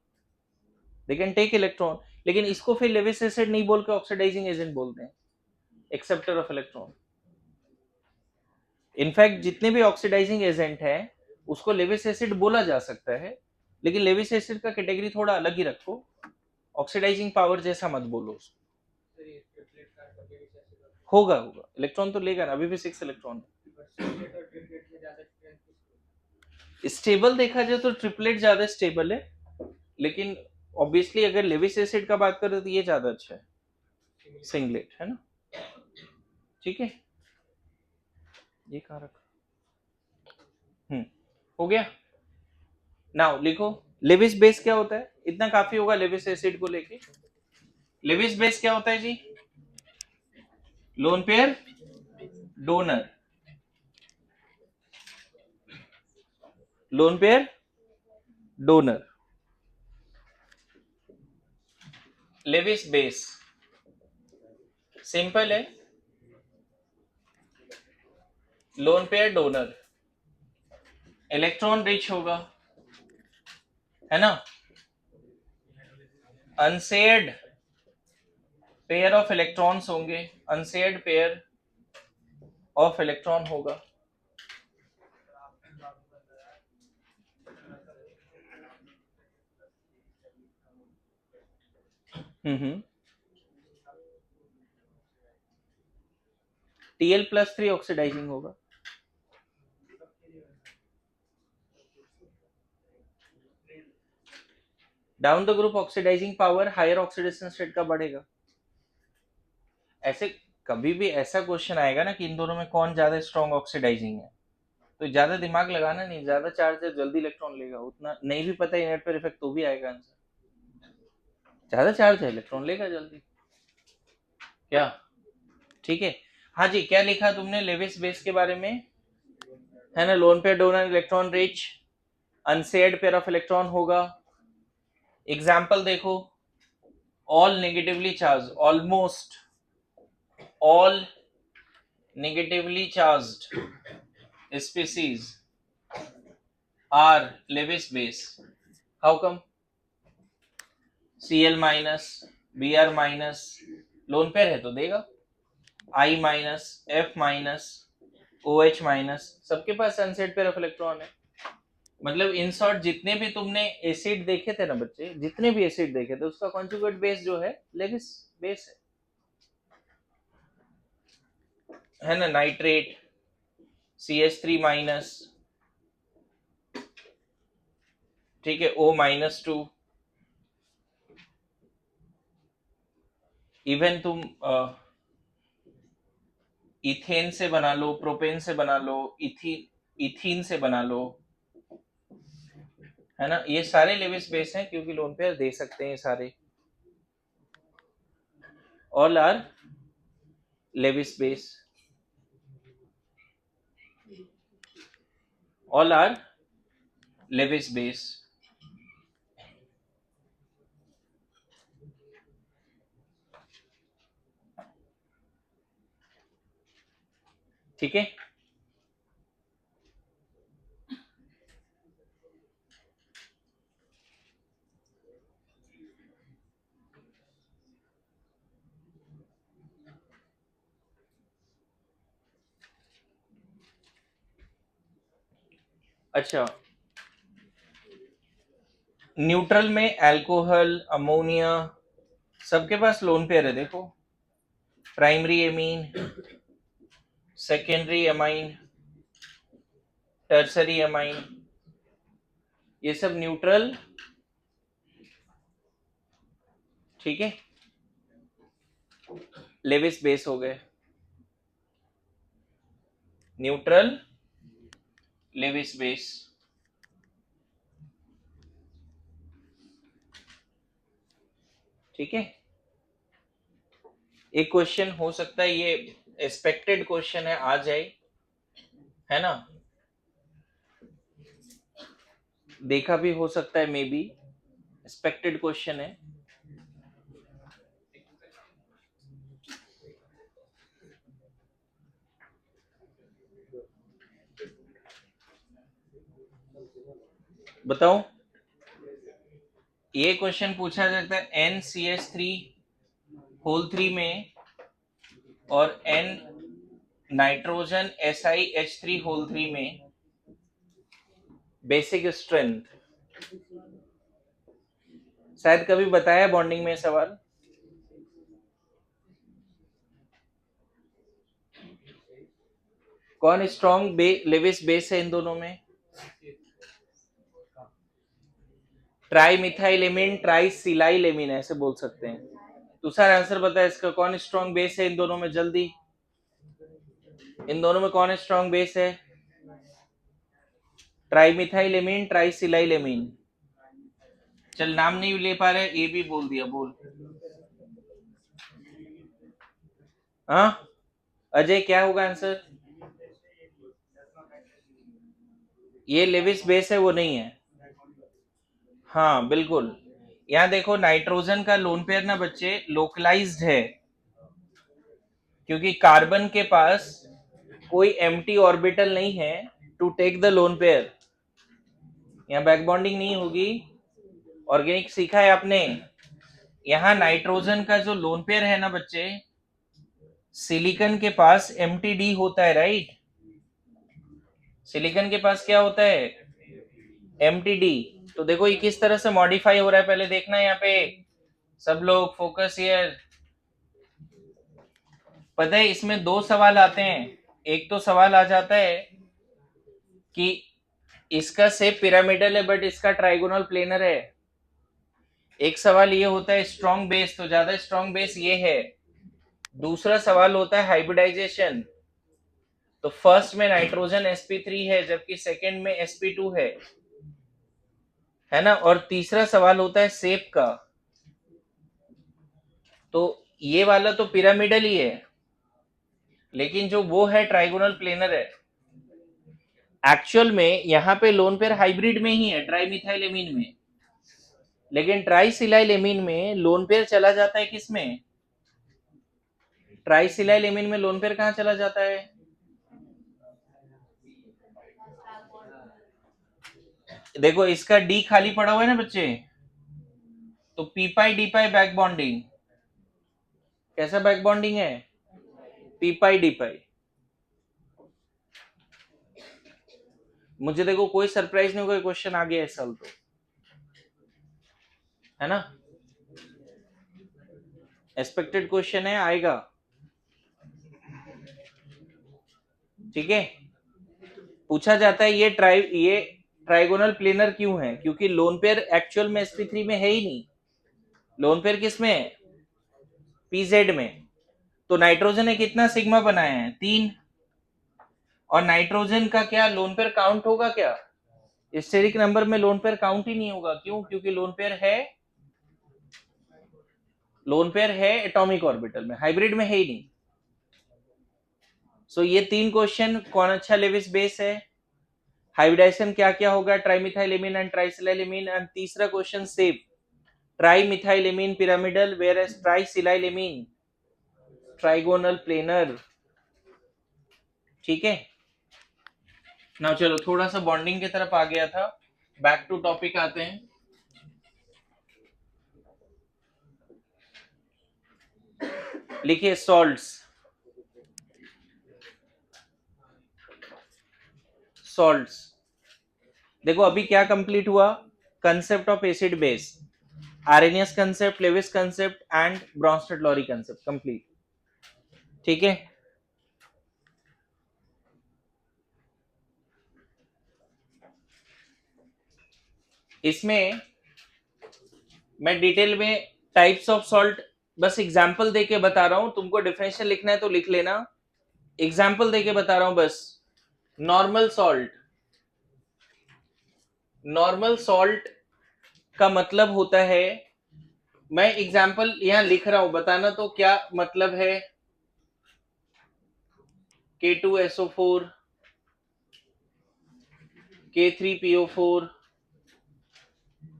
दे कैन टेक इलेक्ट्रॉन, लेकिन इसको फिर लेविस एसिड नहीं बोल के ऑक्सीडाइजिंग एजेंट बोलते हैं, एक्सेप्टर ऑफ इलेक्ट्रॉन। इनफैक्ट जितने भी ऑक्सीडाइजिंग एजेंट है उसको लेविस एसिड बोला जा सकता है, लेकिन लेविस एसिड का कैटेगरी थोड़ा अलग ही रखो, ऑक्सीडाइजिंग पावर जैसा मत बोलो उसको। होगा होगा, इलेक्ट्रॉन तो लेगा ना, अभी भी 6 इलेक्ट्रॉन है। स्टेबल देखा जाए तो ट्रिपलेट ज्यादा स्टेबल है, लेकिन ऑब्वियसली अगर लेविस एसिड का बात करें तो ये ज्यादा अच्छा है, सिंगलेट है ना। ठीक है, ये कहाँ रखा? हो गया। नाउ लिखो लेविस बेस क्या होता है, इतना काफी होगा लेविस एसिड को लेके। लेविस बेस क्या होता है जी? Lone pair donor, lone pair donor. Lewis base simple है, lone pair donor, electron rich होगा, है ना, अनसेयर्ड पेयर ऑफ इलेक्ट्रॉन्स होंगे, अनसेयर्ड पेयर ऑफ इलेक्ट्रॉन होगा। Tl+3 ऑक्सीडाइजिंग होगा। Down the group oxidising power higher oxidation state का बढ़ेगा। ऐसे कभी भी ऐसा क्वेश्चन आएगा ना कि इन दोनों में कौन ज्यादा स्ट्रॉन्ग ऑक्सीडाइजिंग है, तो ज्यादा दिमाग लगाना नहीं, ज्यादा चार्ज है जल्दी इलेक्ट्रॉन लेगा, उतना नहीं भी पता इनर्ट पर इफेक्ट तो भी आएगा आंसर। ज्यादा चार्ज है इलेक्ट्रॉन लेगा जल्दी, क्या ठीक है। हाँ जी, क्या लिखा तुमने लेविस बेस के बारे में, है ना, lone pair donor electron rich, unshared pair of electron होगा। एग्जाम्पल देखो, all negatively charge, almost all negatively charged species are Lewis base. How come? Cl minus, Br minus, lone pair है तो देगा, I minus, F minus, OH minus, सबके पास unset pair of electron है। मतलब in short जितने भी तुमने acid देखे थे ना बच्चे, जितने भी एसिड देखे थे उसका कॉन्जुगेट बेस जो है लेविस बेस है ना, नाइट्रेट CH3 माइनस, ठीक है, O-2, इवन तुम इथेन से बना लो, प्रोपेन से बना लो, इथीन से बना लो, है ना, ये सारे लेविस बेस हैं क्योंकि लोन पेयर दे सकते हैं सारे, all are Lewis base, all are Lewis base. ठीक है, अच्छा, न्यूट्रल में अल्कोहल, अमोनिया, सबके पास लोन पेयर है। देखो, primary amine, secondary amine, tertiary amine, ये सब न्यूट्रल, ठीक है, लेविस बेस हो गए, न्यूट्रल लेविस बेस। ठीक है, एक क्वेश्चन हो सकता है, ये एक्सपेक्टेड क्वेश्चन है, आ जाए, है ना, देखा भी हो सकता है, मे बी एक्सपेक्टेड क्वेश्चन है। बताओ, ये क्वेश्चन पूछा जाता है NCH3 होल 3 में और N नाइट्रोजन SiH3 होल 3 में बेसिक स्ट्रेंथ, शायद कभी बताया बॉन्डिंग में सवाल, कौन स्ट्रॉन्ग लेविस बेस है इन दोनों में? ट्राई मिथाइलेमिन, ट्राई सिलाइलेमिन, ऐसे बोल सकते हैं। दूसरा आंसर बता, इसका कौन स्ट्रॉन्ग बेस है इन दोनों में, जल्दी, इन दोनों में कौन स्ट्रॉन्ग बेस है? ट्राइमिथाइलेमिन, ट्राइसिलाइलेमिन। चल नाम नहीं ले पा रहे, ये भी बोल दिया, बोल। हाँ अजय, क्या होगा आंसर? ये लेविस बेस है, वो नहीं है। हाँ बिल्कुल। यहाँ देखो, नाइट्रोजन का लोन पेयर ना बच्चे लोकलाइज्ड है, क्योंकि कार्बन के पास कोई एम्प्टी ऑर्बिटल नहीं है to take the lone pair. यहाँ बैक बॉन्डिंग नहीं होगी। ऑर्गेनिक सीखा है आपने। यहाँ नाइट्रोजन का जो लोन पेयर है ना बच्चे, सिलिकॉन के पास एमटीडी होता है, राइट? सिलिकॉन के पास क्या होता है? एमटीडी। तो देखो ये किस तरह से मॉडिफाई हो रहा है, पहले देखना है यहाँ पे। सब लोग फोकस हियर। पता है इसमें दो सवाल आते हैं। एक तो सवाल आ जाता है कि इसका शेप पिरामिडल है बट इसका ट्राइगोनल प्लेनर है। एक सवाल ये होता है स्ट्रॉन्ग बेस, तो ज्यादा स्ट्रॉन्ग बेस ये है। दूसरा सवाल होता है हाइब्रिडाइजेशन। तो फर्स्ट में नाइट्रोजन sp3 है जबकि सेकंड में sp2 है ना। और तीसरा सवाल होता है शेप का। तो ये वाला तो पिरामिडल ही है, लेकिन जो वो है ट्राइगोनल प्लेनर है। एक्चुअल में यहाँ पे लोन पेयर हाइब्रिड में ही है, ट्राइमिथाइलेमीन में। लेकिन ट्राइसिलाइलेमीन में लोन पेयर चला जाता है किसमें? ट्राइसिलाइलेमीन में लोन पेयर कहाँ चला जाता है? देखो इसका डी खाली पड़ा हुआ है ना बच्चे, तो पी पाई डी पाई बैक बॉन्डिंग। कैसा बैक बॉन्डिंग है? पी पाई डी पाई। मुझे देखो कोई सरप्राइज नहीं होगा, क्वेश्चन आ गया इस साल तो, है ना। एक्सपेक्टेड क्वेश्चन है, आएगा। ठीक है। पूछा जाता है ये ट्राइगोनल प्लेनर क्यों है, क्योंकि लोन पेयर एक्चुअल में sp3 में है ही नहीं। लोन पेयर किस में है? pz में। तो नाइट्रोजन ने कितना सिग्मा बनाया है? 3। और नाइट्रोजन का क्या लोन पेयर काउंट होगा क्या? स्टेरिक नंबर में लोन पेयर काउंट ही नहीं होगा। क्यों? क्योंकि लोन पेयर है एटॉमिक ऑर्बिटल में, हाइब्रिड में है ही नहीं। सो ये 3 क्वेश्चन कौन अच्छा लेविस बेस है, हाइब्रिडाइजेशन क्या क्या होगा, ट्राइमिथाइलेमीन एंड ट्राइसिलाइलेमीन, एंड तीसरा question shape, trimethylamine pyramidal whereas trisilylamine trigonal planar. ठीक है ना। चलो थोड़ा सा बॉन्डिंग की तरफ आ गया था, बैक टू टॉपिक आते हैं। लिखिए सॉल्ट्स। सॉल्ट्स देखो अभी क्या कंप्लीट हुआ? Concept of acid base, Arrhenius concept, Lewis concept and Bronsted Lowry concept complete. ठीक है। इसमें मैं डिटेल में टाइप्स ऑफ सॉल्ट बस एग्जांपल देके बता रहा हूं, तुमको डिफरेंशियल लिखना है तो लिख लेना। एग्जांपल देके बता रहा हूं बस। नॉर्मल सॉल्ट, नॉर्मल सॉल्ट का मतलब होता है, मैं एग्जांपल यहां लिख रहा हूं, बताना तो क्या मतलब है। K2SO4, K3PO4,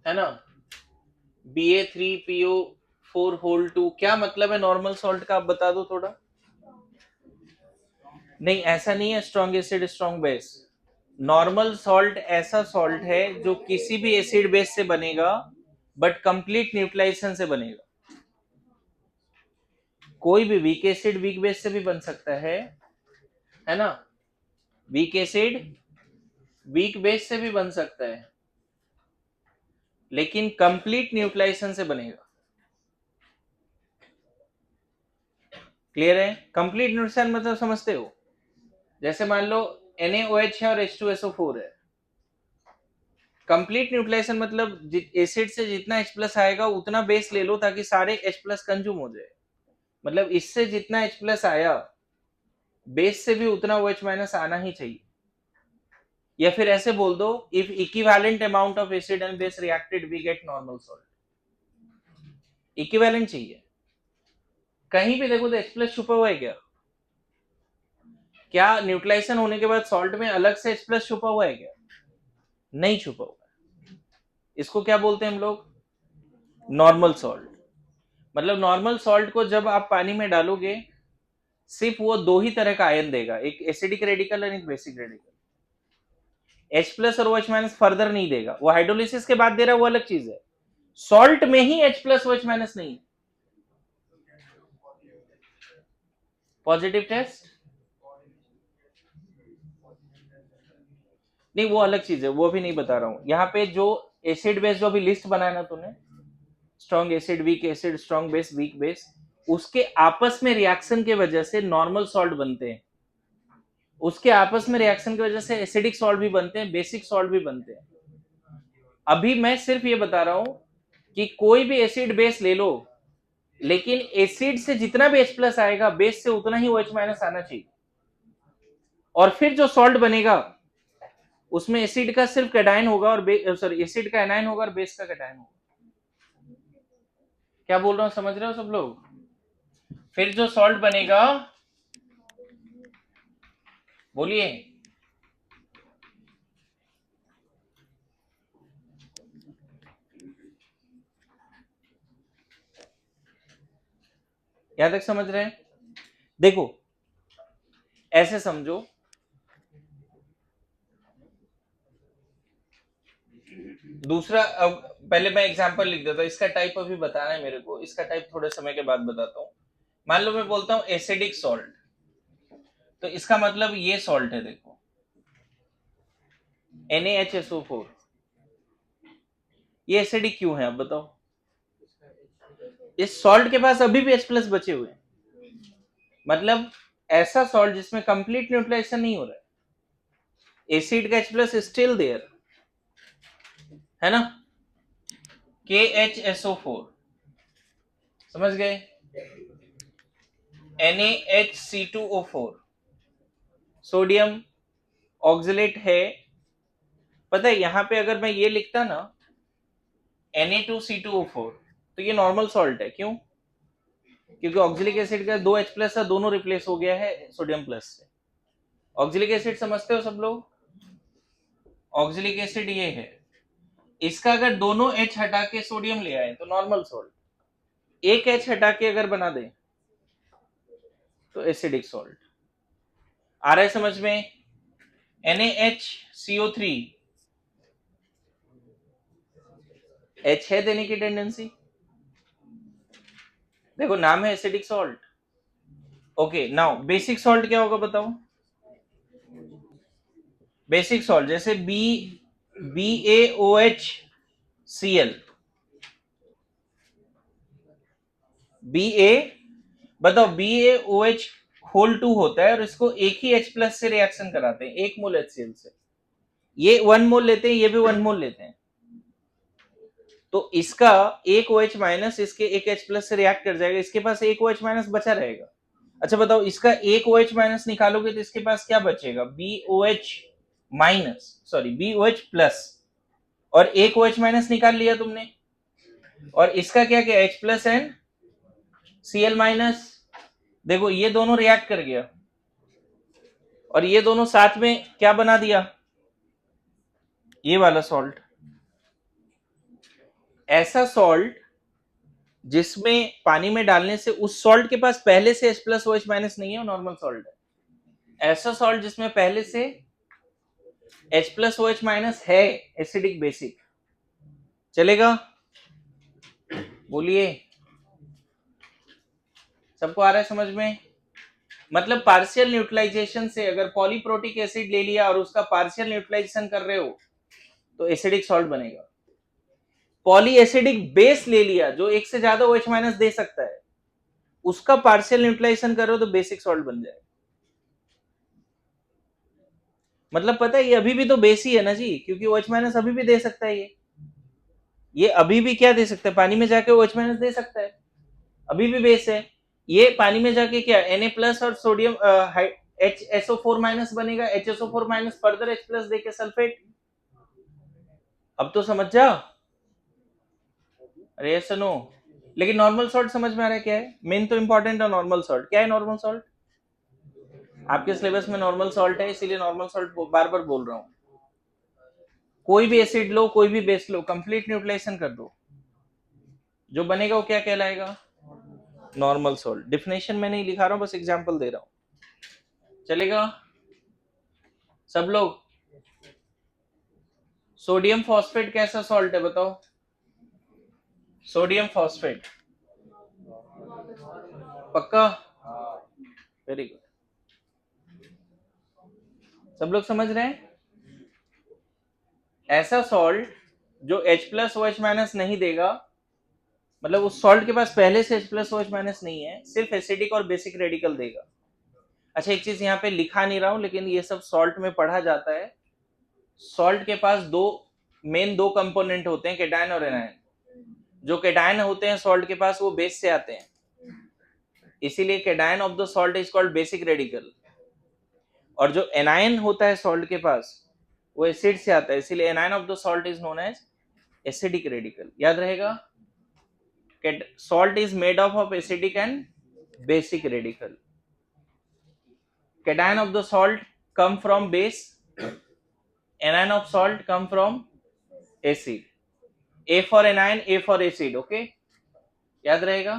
है ना, Ba3PO4 होल 2, क्या मतलब है नॉर्मल सॉल्ट का? आप बता दो थोड़ा। नहीं ऐसा नहीं है strong acid strong base. Normal salt ऐसा सॉल्ट है जो किसी भी एसिड बेस से बनेगा बट कंप्लीट न्यूट्रलाइजेशन से बनेगा। कोई भी वीक एसिड वीक बेस से भी बन सकता है ना। वीक एसिड वीक बेस से भी बन सकता है, लेकिन कंप्लीट न्यूट्रलाइजेशन से बनेगा। क्लियर है? कंप्लीट न्यूट्रलाइजेशन मतलब समझते हो? जैसे मान लो NaOH है और H2SO4 है। कंप्लीट न्यूट्रलाइजेशन मतलब एसिड से जितना H प्लस आएगा उतना बेस ले लो ताकि सारे H प्लस कंज्यूम हो जाए। मतलब इससे जितना H प्लस आया बेस से भी उतना OH माइनस आना ही चाहिए। या फिर ऐसे बोल दो, if equivalent amount of acid and base reacted we get normal salt. Equivalent चाहिए। कहीं भी देखो तो H प्लस छुपा हुआ है क्या? क्या न्यूट्रलाइजेशन होने के बाद सॉल्ट में अलग से H प्लस छुपा हुआ है क्या? नहीं छुपा हुआ है। इसको क्या बोलते हैं हम लोग? Normal salt. मतलब नॉर्मल सॉल्ट को जब आप पानी में डालोगे, सिर्फ वो दो ही तरह का आयन देगा, एक एसिडिक रेडिकल और एक बेसिक रेडिकल। H प्लस और OH माइनस फर्दर नहीं देगा। वो हाइड्रोलिसिस के बाद दे रहा है, वो अलग चीज है। सॉल्ट में ही H प्लस OH माइनस नहीं। पॉजिटिव टेस्ट नहीं, वो अलग चीज है, वो भी नहीं बता रहा हूं। यहाँ पे जो एसिड बेस जो अभी लिस्ट बनाया ना तूने, strong acid, weak acid, strong base, weak base, उसके आपस में रिएक्शन के वजह से नॉर्मल सॉल्ट बनते हैं। उसके आपस में रिएक्शन की वजह से एसिडिक सॉल्ट भी बनते हैं, बेसिक सॉल्ट भी बनते हैं। अभी मैं सिर्फ ये बता रहा हूं कि कोई भी एसिड बेस ले लो, लेकिन एसिड से जितना भी H प्लस आएगा, बेस से उतना ही OH माइनस आना चाहिए। और फिर जो सॉल्ट बनेगा उसमें एसिड का सिर्फ कैटायन होगा और सॉरी एसिड का एनायन होगा और बेस का कैटायन होगा। क्या बोल रहा हूं, समझ रहे हो सब लोग? फिर जो सॉल्ट बनेगा, बोलिए, यहां तक समझ रहे हैं? देखो ऐसे समझो, दूसरा, अब पहले मैं एग्जांपल लिख देता हूं, इसका टाइप अभी बताना है मेरे को, इसका टाइप थोड़े समय के बाद बताता हूं। मान लो मैं बोलता हूं एसिडिक सॉल्ट, तो इसका मतलब ये सॉल्ट है, देखो NaHSO4, ये एसिडिक क्यों है, अब बताओ? इस सॉल्ट के पास अभी भी H प्लस बचे हुए हैं। मतलब ऐसा सॉल्ट जिसमें कंप्लीट न्यूट्रलाइजेशन नहीं हो रहा है, एसिड का H प्लस स्टिल देयर है ना, KHSO4, समझ गए? NaHC2O4, सोडियम ऑक्सलेट है। पता है यहां पे अगर मैं ये लिखता ना Na2C2O4, तो ये नॉर्मल सॉल्ट है। क्यों? क्योंकि ऑक्सिलिक एसिड का दो H प्लस था, दोनों रिप्लेस हो गया है सोडियम प्लस से। ऑक्सिलिक एसिड समझते हो सब लोग? ऑक्सिलिक एसिड ये है, इसका अगर दोनों H हटा के सोडियम ले आए तो नॉर्मल सॉल्ट। एक H हटा के अगर बना दे तो एसिडिक सॉल्ट। आ रहा है समझ में? NaHCO3, H है देने की टेंडेंसी, देखो नाम है acidic salt. Okay, now basic salt क्या होगा बताओ? बेसिक सॉल्ट जैसे BaOHCl, BA, बताओ BaOH होल 2 होता है और इसको एक ही H प्लस से रिएक्शन कराते हैं, 1 मोल HCl से। ये 1 मोल लेते हैं, ये भी 1 मोल लेते हैं, तो इसका एक OH माइनस इसके एक H प्लस से रिएक्ट कर जाएगा, इसके पास एक OH माइनस बचा रहेगा। अच्छा बताओ, इसका एक OH माइनस निकालोगे तो इसके पास क्या बचेगा? BOH minus, sorry BOH plus, और एक OH माइनस निकाल लिया तुमने, और इसका क्या क्या H plus and Cl minus. देखो ये दोनों रिएक्ट कर गया और ये दोनों साथ में क्या बना दिया? ये वाला सॉल्ट। ऐसा सॉल्ट जिसमें पानी में डालने से उस सॉल्ट के पास पहले से H प्लस OH माइनस नहीं है, वो नॉर्मल सॉल्ट है। ऐसा सॉल्ट जिसमें पहले से H प्लस OH माइनस है, एसिडिक बेसिक, चलेगा? बोलिए, सबको आ रहा है समझ में? मतलब पार्शियल न्यूट्रलाइजेशन से अगर पॉलीप्रोटिक एसिड ले लिया और उसका पार्शियल न्यूट्रलाइजेशन कर रहे हो तो एसिडिक सॉल्ट बनेगा। पॉली एसिडिक बेस ले लिया जो एक से ज्यादा OH माइनस दे सकता है, उसका पार्शियल न्यूट्रलाइजेशन करो तो बेसिक सॉल्ट बन जाए। मतलब पता है ये अभी भी तो बेस ही है ना जी, क्योंकि OH माइनस अभी भी दे सकता है। ये अभी भी क्या दे सकता है? पानी में जाके OH माइनस दे सकता है, अभी भी बेस है। ये पानी में जाके क्या Na प्लस और सोडियम HSO4 माइनस बनेगा, HSO4 minus further H plus देके सल्फेट। अब तो समझ जा? अरे सुनो, लेकिन नॉर्मल सॉल्ट समझ में आ रहा है क्या है? मेन तो इंपॉर्टेंट है नॉर्मल सॉल्ट। क्या है नॉर्मल सॉल्ट? आपके सिलेबस में नॉर्मल सॉल्ट है, इसीलिए नॉर्मल सॉल्ट बार बार बोल रहा हूँ। कोई भी एसिड लो, कोई भी बेस लो, कंप्लीट न्यूट्रलाइजेशन कर दो, जो बनेगा वो क्या कहलाएगा? Normal salt. डिफिनेशन में नहीं लिखा रहा हूँ, बस एग्जांपल दे रहा हूँ। चलेगा सब लोग? सोडियम फॉस्फेट कैसा सॉल्ट है बताओ? सोडियम फॉस्फेट पक्का? Very good. सब लोग समझ रहे हैं? ऐसा सॉल्ट जो H plus O H minus नहीं देगा, मतलब उस सॉल्ट के पास पहले से H plus O H minus नहीं है, सिर्फ एसिडिक और बेसिक रेडिकल देगा। अच्छा, एक चीज यहाँ पे लिखा नहीं रहा हूं, लेकिन ये सब सॉल्ट में पढ़ा जाता है। सॉल्ट के पास दो कंपोनेंट होते हैं, केटायन और एनायन। जो केटायन होते हैं सॉल्ट के पास, वो बेस से आते हैं, इसीलिए cation of the salt is called basic radical. और जो एनायन होता है सॉल्ट के पास, वो एसिड से आता है, इसीलिए anion of the salt is known as acidic radical. याद रहेगा? Salt is made of acidic and basic radical. cation of the salt come from base, anion of salt come from acid. A for anion, A for acid. Okay, याद रहेगा?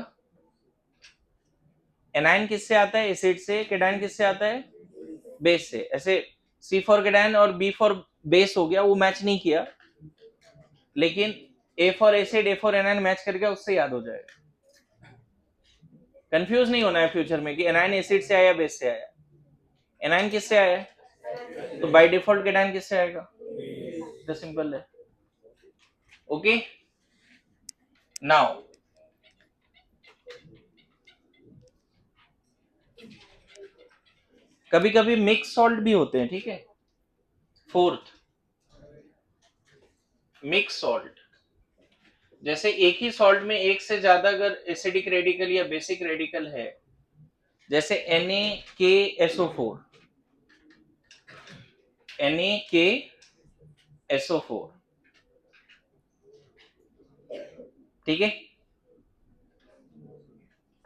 Anion किससे आता है? Acid से। Cation किससे आता है? Base से। ऐसे C फॉर केटायन और B फॉर बेस हो गया, वो मैच नहीं किया, लेकिन A for acid, A for anion match कर गया, उससे याद हो जाएगा। कंफ्यूज नहीं होना है फ्यूचर में कि एनायन एसिड से आया बेस से आया। एनायन किससे आया? तो बाय डिफॉल्ट केटायन किससे आएगा? तो सिंपल है। ओके, नाउ कभी कभी मिक्स सॉल्ट भी होते हैं, ठीक है? Fourth, mix salt. जैसे एक ही सॉल्ट में एक से ज्यादा अगर एसिडिक रेडिकल या बेसिक रेडिकल है, जैसे NaKSO4, NaKSO4, ठीक है?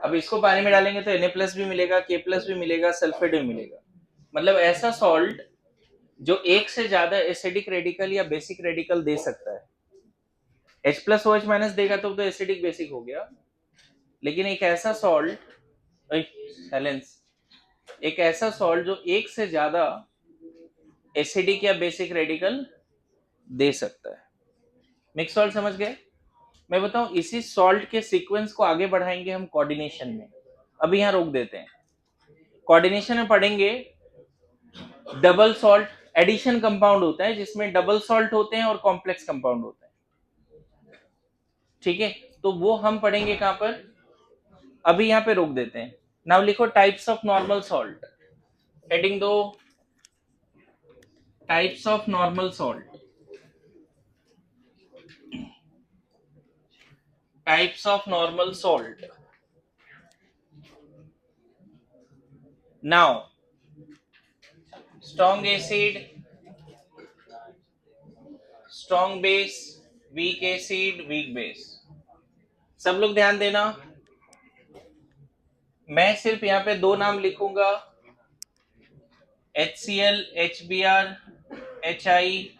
अब इसको पानी में डालेंगे तो Na प्लस भी मिलेगा, K प्लस भी मिलेगा, सल्फेट भी मिलेगा। मतलब ऐसा सॉल्ट जो एक से ज्यादा एसिडिक रेडिकल या बेसिक रेडिकल दे सकता है। H plus O H minus देगा तो एसिडिक बेसिक हो गया, लेकिन एक ऐसा सॉल्ट, साइलेंस, एक ऐसा सॉल्ट जो एक से ज्यादा एसिडिक या बेसिक रेडिकल दे सकता है। मिक्स सॉल्ट समझ गए? मैं बताऊं, इसी सॉल्ट के सीक्वेंस को आगे बढ़ाएंगे हम कोऑर्डिनेशन में। अभी यहां रोक देते हैं। कोऑर्डिनेशन में पढ़ेंगे डबल सॉल्ट एडिशन कंपाउंड होता है, जिसमें डबल सॉल्ट होते हैं और कॉम्प्लेक्स कंपाउंड होता है, ठीक है? तो वो हम पढ़ेंगे कहां पर? अभी यहां पे रोक देते हैं। नाउ लिखो types of normal salt. Heading दो, types of normal salt. Types of normal salt. Now strong acid, strong base, weak acid, weak base. सब लोग ध्यान देना, मैं सिर्फ यहाँ पे दो नाम लिखूंगा, HCl, HBr, HI।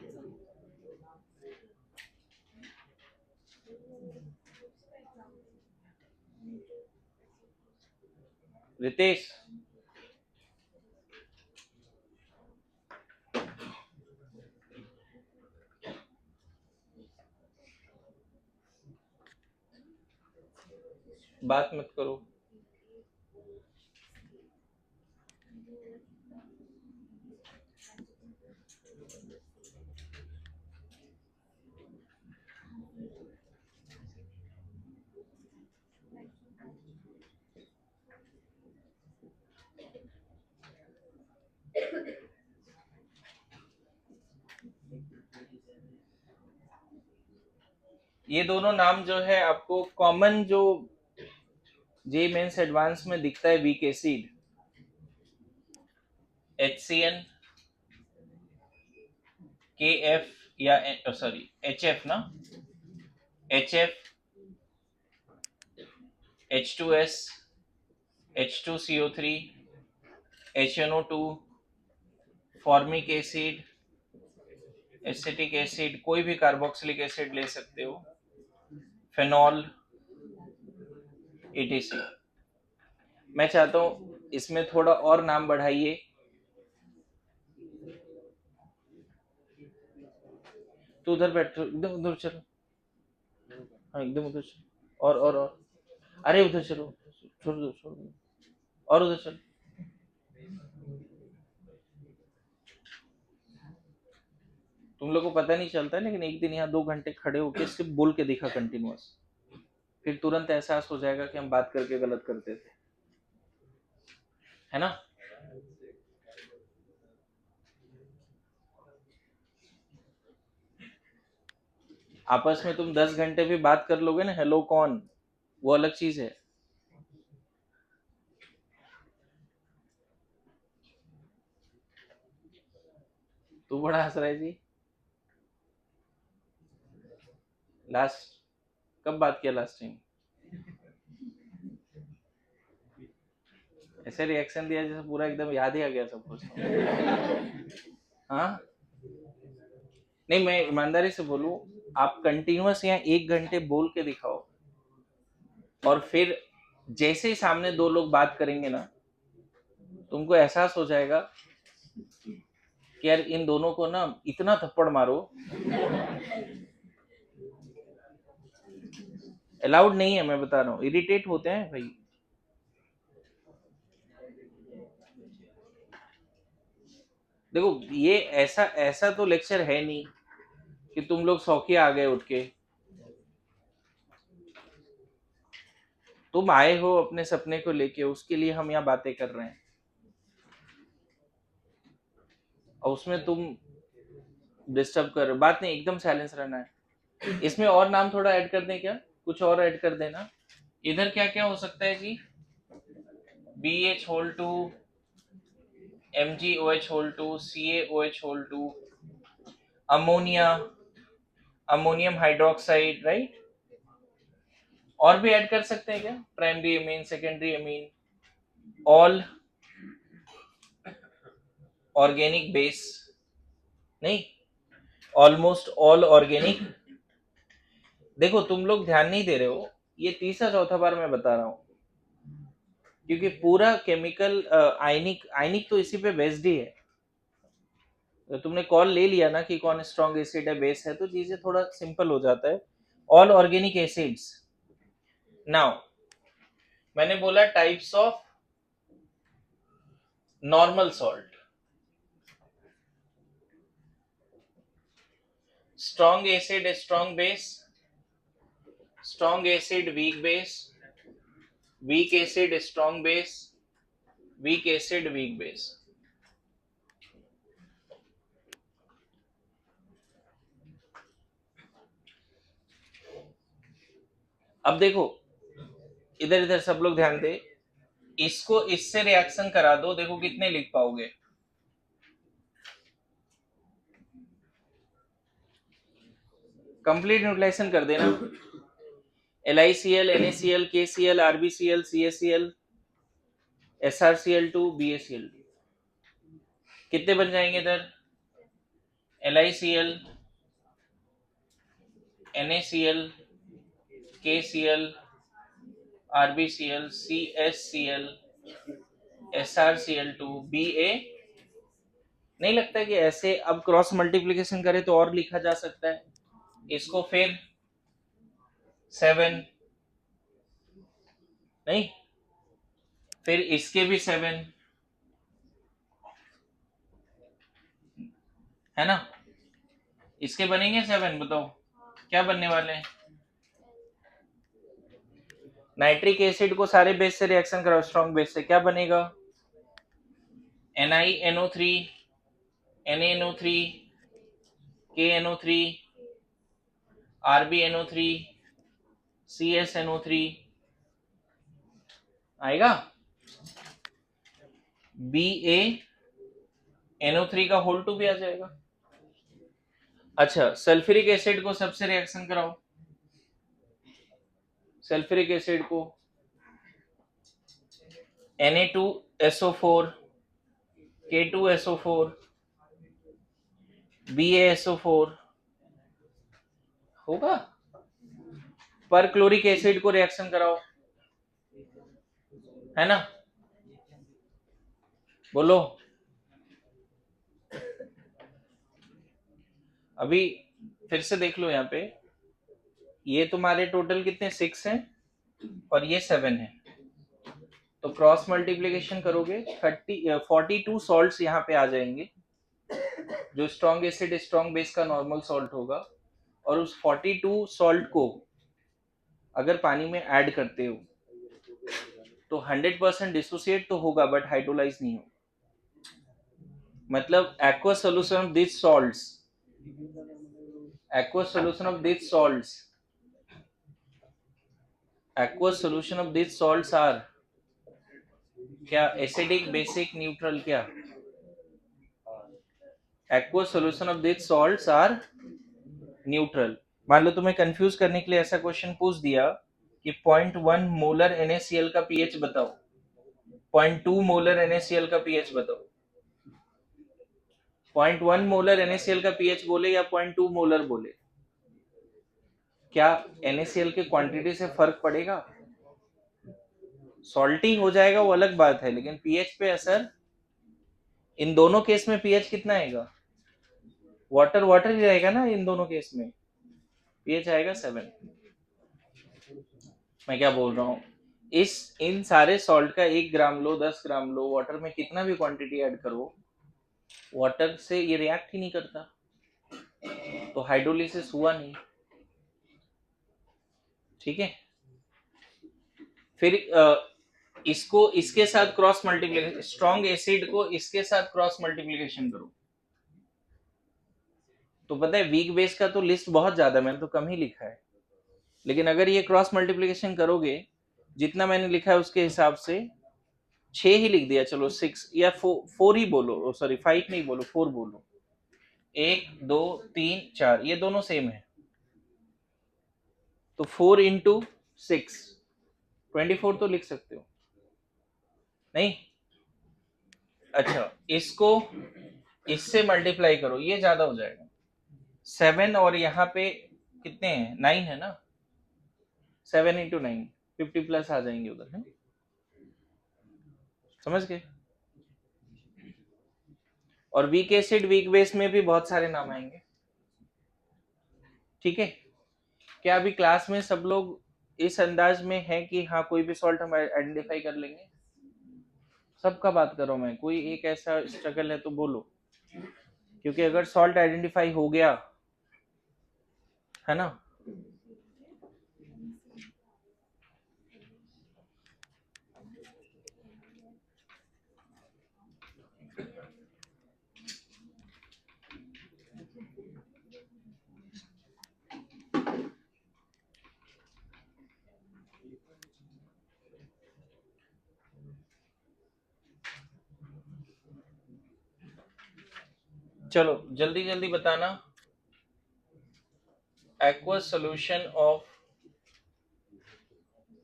रितेश, बात मत करो। ये दोनों नाम जो है आपको कॉमन, जो जे मेंस एडवांस में दिखता है, वीक एसिड, HCN, KF या सॉरी HF ना, HF, H2S, H2CO3, HNO2, formic acid, acetic acid, कोई भी कार्बोक्सिलिक एसिड ले सकते हो, फेनॉल, etc। मैं चाहता हूं इसमें थोड़ा और नाम बढ़ाइए। तो उधर बैठ, एकदम उधर चलो, हाँ एकदम उधर चलो, और अरे उधर चलो, छोड़ दो छोड़ दो, और उधर चलो। तुम लोग को पता नहीं चलता है, लेकिन एक दिन यहाँ 2 घंटे खड़े होके सिर्फ बोल के दिखा कंटिन्यूअस, फिर तुरंत एहसास हो जाएगा कि हम बात करके गलत करते थे, है ना। आपस में तुम 10 घंटे भी बात कर लोगे ना, हेलो कौन, वो अलग चीज है। तू बड़ा हंस रहा है जी। लास्ट कब बात किया लास्ट टाइम? ऐसे रिएक्शन दिया जैसे पूरा एकदम याद ही आ गया सब कुछ। हाँ, नहीं मैं ईमानदारी से बोलूं, आप कंटिन्यूअस यहाँ 1 घंटे बोल के दिखाओ, और फिर जैसे ही सामने 2 लोग बात करेंगे ना, तुमको एहसास हो जाएगा कि यार इन दोनों को ना इतना थप्पड़ मारो, अलाउड नहीं है, मैं बता रहा हूँ, इरिटेट होते हैं भाई। देखो ये ऐसा ऐसा तो लेक्चर है नहीं कि तुम लोग सौखी आ गए उठ के। तुम आए हो अपने सपने को लेके, उसके लिए हम यहाँ बातें कर रहे हैं, और उसमें तुम डिस्टर्ब कर रहे हो। बात नहीं, एकदम साइलेंस रहना है। इसमें और नाम थोड़ा ऐड कर दें क्या, कुछ और ऐड कर देना। इधर क्या क्या हो सकता है जी? BH2, MgOH2, CaOH2, ammonia, ammonium hydroxide, right. और भी ऐड कर सकते हैं क्या, primary amine, secondary amine, all organic base, नहीं, ऑलमोस्ट ऑल ऑर्गेनिक। देखो तुम लोग ध्यान नहीं दे रहे हो, ये तीसरा चौथा बार मैं बता रहा हूँ, क्योंकि पूरा केमिकल आयनिक आयनिक तो इसी पे बेस्ड ही है। तो तुमने कॉल ले लिया ना कि कौन स्ट्रॉन्ग एसिड है, बेस है, तो चीजें थोड़ा सिंपल हो जाता है। All organic acids. नाउ मैंने बोला types of normal salt, strong acid strong base, strong acid weak base, weak acid strong base, weak acid weak base. अब देखो इधर इधर सब लोग ध्यान दे, इसको इससे रिएक्शन करा दो, देखो कितने लिख पाओगे। कंप्लीट न्यूट्रलाइजेशन कर देना, LiCl, NaCl, KCl, RbCl, CaCl, SrCl2, BaCl2, कितने बन जाएंगे इधर? LiCl, NaCl, KCl, RbCl, CSCl, SrCl2, Ba। नहीं लगता कि ऐसे अब क्रॉस मल्टीप्लीकेशन करें तो और लिखा जा सकता है इसको, फिर 7, नहीं, फिर इसके भी 7, है ना। इसके बनेंगे 7, बताओ क्या बनने वाले हैं? नाइट्रिक एसिड को सारे बेस से रिएक्शन कराओ, स्ट्रॉन्ग बेस से, क्या बनेगा? NiNO3, NaNO3, KNO3, RbNO3, CSNO3 आएगा। BaNO3 का होल 2 भी आ जाएगा। अच्छा, सल्फ्यूरिक एसिड को सबसे रिएक्शन कराओ, सल्फ्यूरिक एसिड को Na2SO4, K2SO4, BaSO4 होगा। पर क्लोरिक एसिड को रिएक्शन कराओ, है ना, बोलो। अभी फिर से देख लो, यहाँ पे ये तुम्हारे टोटल कितने 6 हैं और ये 7 है, तो क्रॉस मल्टीप्लीकेशन करोगे 42 सॉल्ट्स यहाँ पे आ जाएंगे, जो स्ट्रॉन्ग एसिड स्ट्रॉन्ग बेस का नॉर्मल सॉल्ट होगा। और उस 42 सॉल्ट को अगर पानी में ऐड करते हो तो 100% डिसोसिएट तो होगा बट हाइड्रोलाइज नहीं होगा। मतलब aqueous solution of these salts, aqueous solution of these salts, aqueous solution of these salts are क्या, एसिडिक, बेसिक, न्यूट्रल, क्या? aqueous solution of these salts are neutral. मान लो तुम्हें कंफ्यूज करने के लिए ऐसा क्वेश्चन पूछ दिया कि 0.1 मोलर NaCl का पीएच बताओ, 0.2 मोलर NaCl का पीएच बताओ। 0.1 मोलर NaCl का पीएच बोले या 0.2 मोलर बोले, क्या NaCl के क्वांटिटी से फर्क पड़ेगा? सॉल्टी हो जाएगा वो अलग बात है, लेकिन पीएच पे असर, इन दोनों केस में पीएच कितना आएगा? वाटर वाटर ही रहेगा ना इन दोनों केस में, पीएच आएगा 7। मैं क्या बोल रहा हूँ, इस इन सारे सॉल्ट का 1 ग्राम लो, 10 ग्राम लो, वाटर में कितना भी क्वांटिटी ऐड करो, वाटर से ये रिएक्ट ही नहीं करता, तो हाइड्रोलिसिस हुआ नहीं। ठीक है, फिर इसको इसके साथ क्रॉस मल्टीप्लीकेशन, स्ट्रॉन्ग एसिड को इसके साथ क्रॉस मल्टीप्लीकेशन करो, तो पता है वीक बेस का तो लिस्ट बहुत ज्यादा, मैंने तो कम ही लिखा है, लेकिन अगर ये क्रॉस मल्टीप्लीकेशन करोगे जितना मैंने लिखा है उसके हिसाब से, 6 ही लिख दिया, चलो 6 या 4 ही बोलो, सॉरी 5 नहीं बोलो, 4 बोलो। 1 2 3 4 ये दोनों सेम है, तो 4 इंटू 6 24 तो लिख सकते हो, नहीं? अच्छा, इसको इससे मल्टीप्लाई करो, ये ज्यादा हो जाएगा। 7 और यहाँ पे कितने हैं, 9 है ना, 7 इंटू 9 50 प्लस आ जाएंगे उधर, है, समझ गए? और वीक एसिड वीक बेस में भी बहुत सारे नाम आएंगे। ठीक है, क्या अभी क्लास में सब लोग इस अंदाज में है कि हाँ कोई भी सॉल्ट हम आइडेंटिफाई कर लेंगे? सबका बात करो, मैं कोई एक ऐसा स्ट्रगल है तो बोलो, क्योंकि अगर सॉल्ट आइडेंटिफाई हो गया, है ना, चलो जल्दी जल्दी बताना। aqueous solution of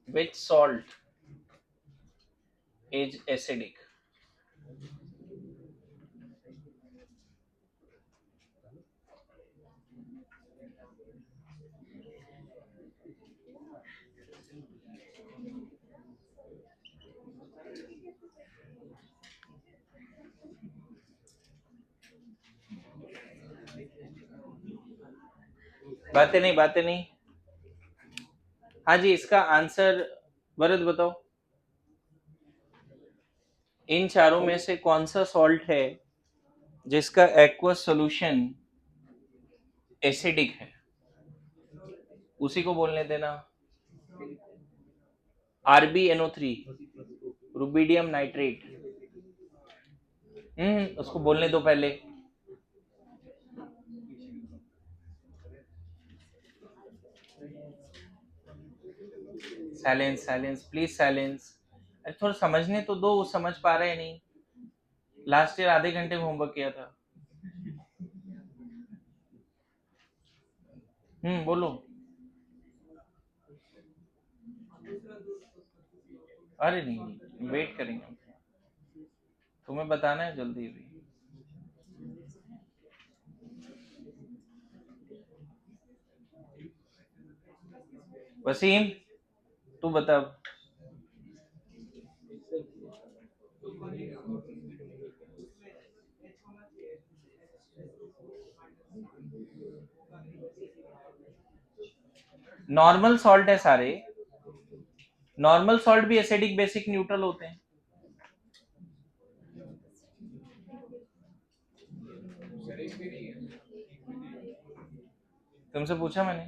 which salt is acidic? बातें नहीं, बातें नहीं। हाँ जी, इसका आंसर भरत बताओ, इन चारों में से कौन सा सॉल्ट है जिसका एक्वस सॉल्यूशन एसिडिक है? उसी को बोलने देना। RbNO3, rubidium nitrate. उसको बोलने दो पहले। Silence silence please silence. अरे थोड़ा समझने तो दो, वो समझ पा रहे नहीं, लास्ट ईयर आधे घंटे में होमवर्क किया था। बोलो। अरे नहीं, वेट करेंगे, तुम्हें बताना है जल्दी भी। वसीम तू बता। नॉर्मल सॉल्ट है सारे, नॉर्मल सॉल्ट भी एसिडिक बेसिक न्यूट्रल होते हैं। तुमसे पूछा मैंने।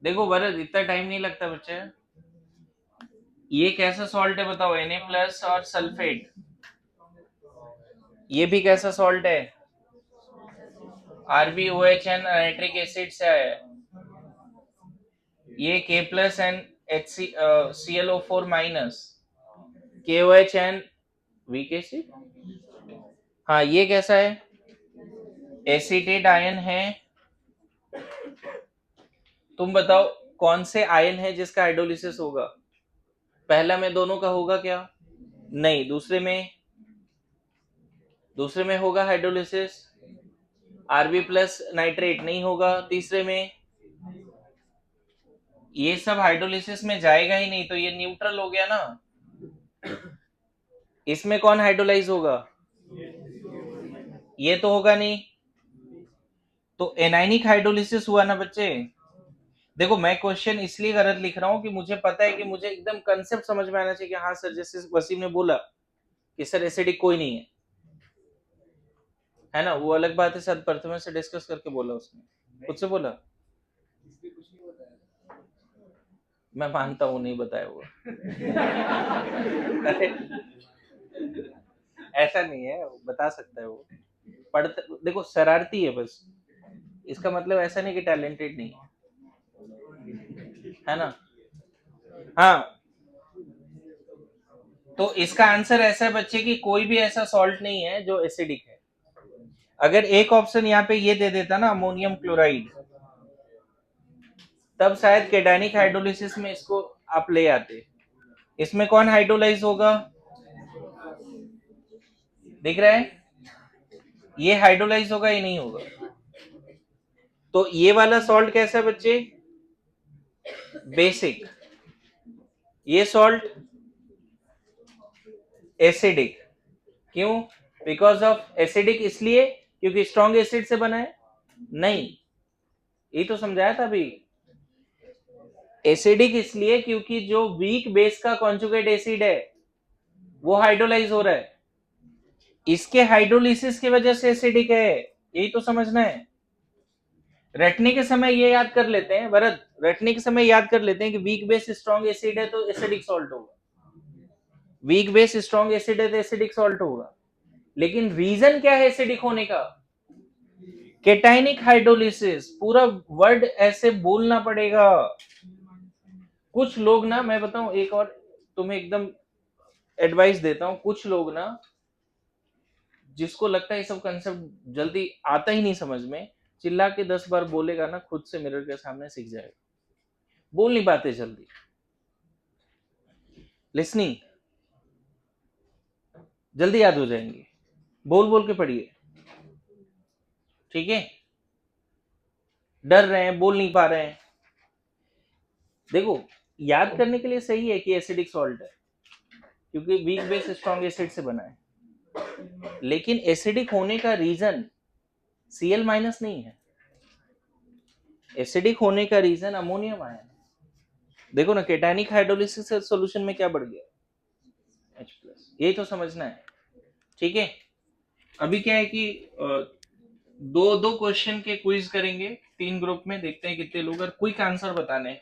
देखो भरत इतना टाइम नहीं लगता बच्चे। ये कैसा सॉल्ट है बताओ, Na+ और सल्फेट। ये भी कैसा सॉल्ट है, RbOH नाइट्रिक एसिड से है। ये K+ and ClO4- KOH and weak acid. हाँ ये कैसा है, एसिटेट आयन है। तुम बताओ कौन से आयन है जिसका हाइड्रोलिसिस होगा। पहला में दोनों का होगा क्या, नहीं। दूसरे में होगा हाइड्रोलिसिस, Rb+ नाइट्रेट नहीं होगा। तीसरे में ये सब हाइड्रोलिसिस में जाएगा ही नहीं, तो ये न्यूट्रल हो गया ना। इसमें कौन हाइड्रोलाइज होगा, ये तो होगा नहीं, तो एनाइनिक हाइड्रोलिसिस हुआ ना बच्चे। देखो मैं क्वेश्चन इसलिए गलत लिख रहा हूँ कि मुझे पता है कि मुझे एकदम कंसेप्ट समझ में आना चाहिए कि हाँ सर, जैसे वसीम ने बोला कि सर एसिडिक कोई नहीं है ना, वो अलग बात है, सर प्रथम से डिस्कस करके बोला, उसने खुद से बोला। मैं मानता हूँ नहीं बताया वो। अरे ऐसा नहीं है, वो बता सकता है वो। पढ़ता देखो शरारती है बस, इसका मतलब ऐसा नहीं कि टैलेंटेड नहीं है ना। हाँ तो इसका आंसर ऐसा है बच्चे कि कोई भी ऐसा सॉल्ट नहीं है जो एसिडिक है। अगर एक ऑप्शन यहाँ पे ये दे देता ना अमोनियम क्लोराइड, तब शायद केटानिक हाइड्रोलिसिस में इसको आप ले आते। इसमें कौन हाइड्रोलाइज होगा, दिख रहा है, ये हाइड्रोलाइज होगा, ये नहीं होगा। तो ये वाला सॉल्ट कैसा है बच्चे, बेसिक। ये सॉल्ट एसिडिक, क्यों, बिकॉज ऑफ एसिडिक, इसलिए क्योंकि स्ट्रॉन्ग एसिड से बना है, नहीं, ये तो समझाया था अभी। एसिडिक इसलिए क्योंकि जो वीक बेस का कॉन्जुगेट एसिड है वो हाइड्रोलाइज हो रहा है, इसके हाइड्रोलिसिस की वजह से एसिडिक है, यही तो समझना है। रटने के समय ये याद कर लेते हैं भरत, रटने के समय याद कर लेते हैं कि वीक बेस स्ट्रॉन्ग एसिड है तो एसिडिक सॉल्ट होगा, वीक बेस स्ट्रॉन्ग एसिड है तो एसिडिक सॉल्ट होगा। लेकिन रीजन क्या है एसिडिक होने का, केटाइनिक हाइड्रोलिसिस, पूरा वर्ड ऐसे बोलना पड़ेगा। कुछ लोग ना, मैं बताऊं एक और तुम्हें एकदम एडवाइस देता हूं, कुछ लोग ना जिसको लगता है ये सब कंसेप्ट जल्दी आता ही नहीं समझ में, चिल्ला के 10 बार बोलेगा ना, खुद से मिरर के सामने सीख जाएगा, बोल नहीं पाते जल्दी। लिसनिंग जल्दी याद हो जाएंगे, बोल बोल के पढ़िए, ठीक है। डर रहे हैं, बोल नहीं पा रहे हैं, देखो याद करने के लिए सही है कि एसिडिक सॉल्ट है क्योंकि वीक बेस स्ट्रॉन्ग एसिड से बना है, लेकिन एसिडिक होने का रीजन Cl- नहीं है, एसिडिक होने का रीजन अमोनियम आयन। देखो ना केटानिक हाइड्रोलिसिस से सॉल्यूशन में क्या बढ़ गया, H+, यही तो समझना है, ठीक है। अभी क्या है कि दो दो क्वेश्चन के क्विज करेंगे, 3 ग्रुप में, देखते हैं कितने लोग, और क्विक आंसर बताने।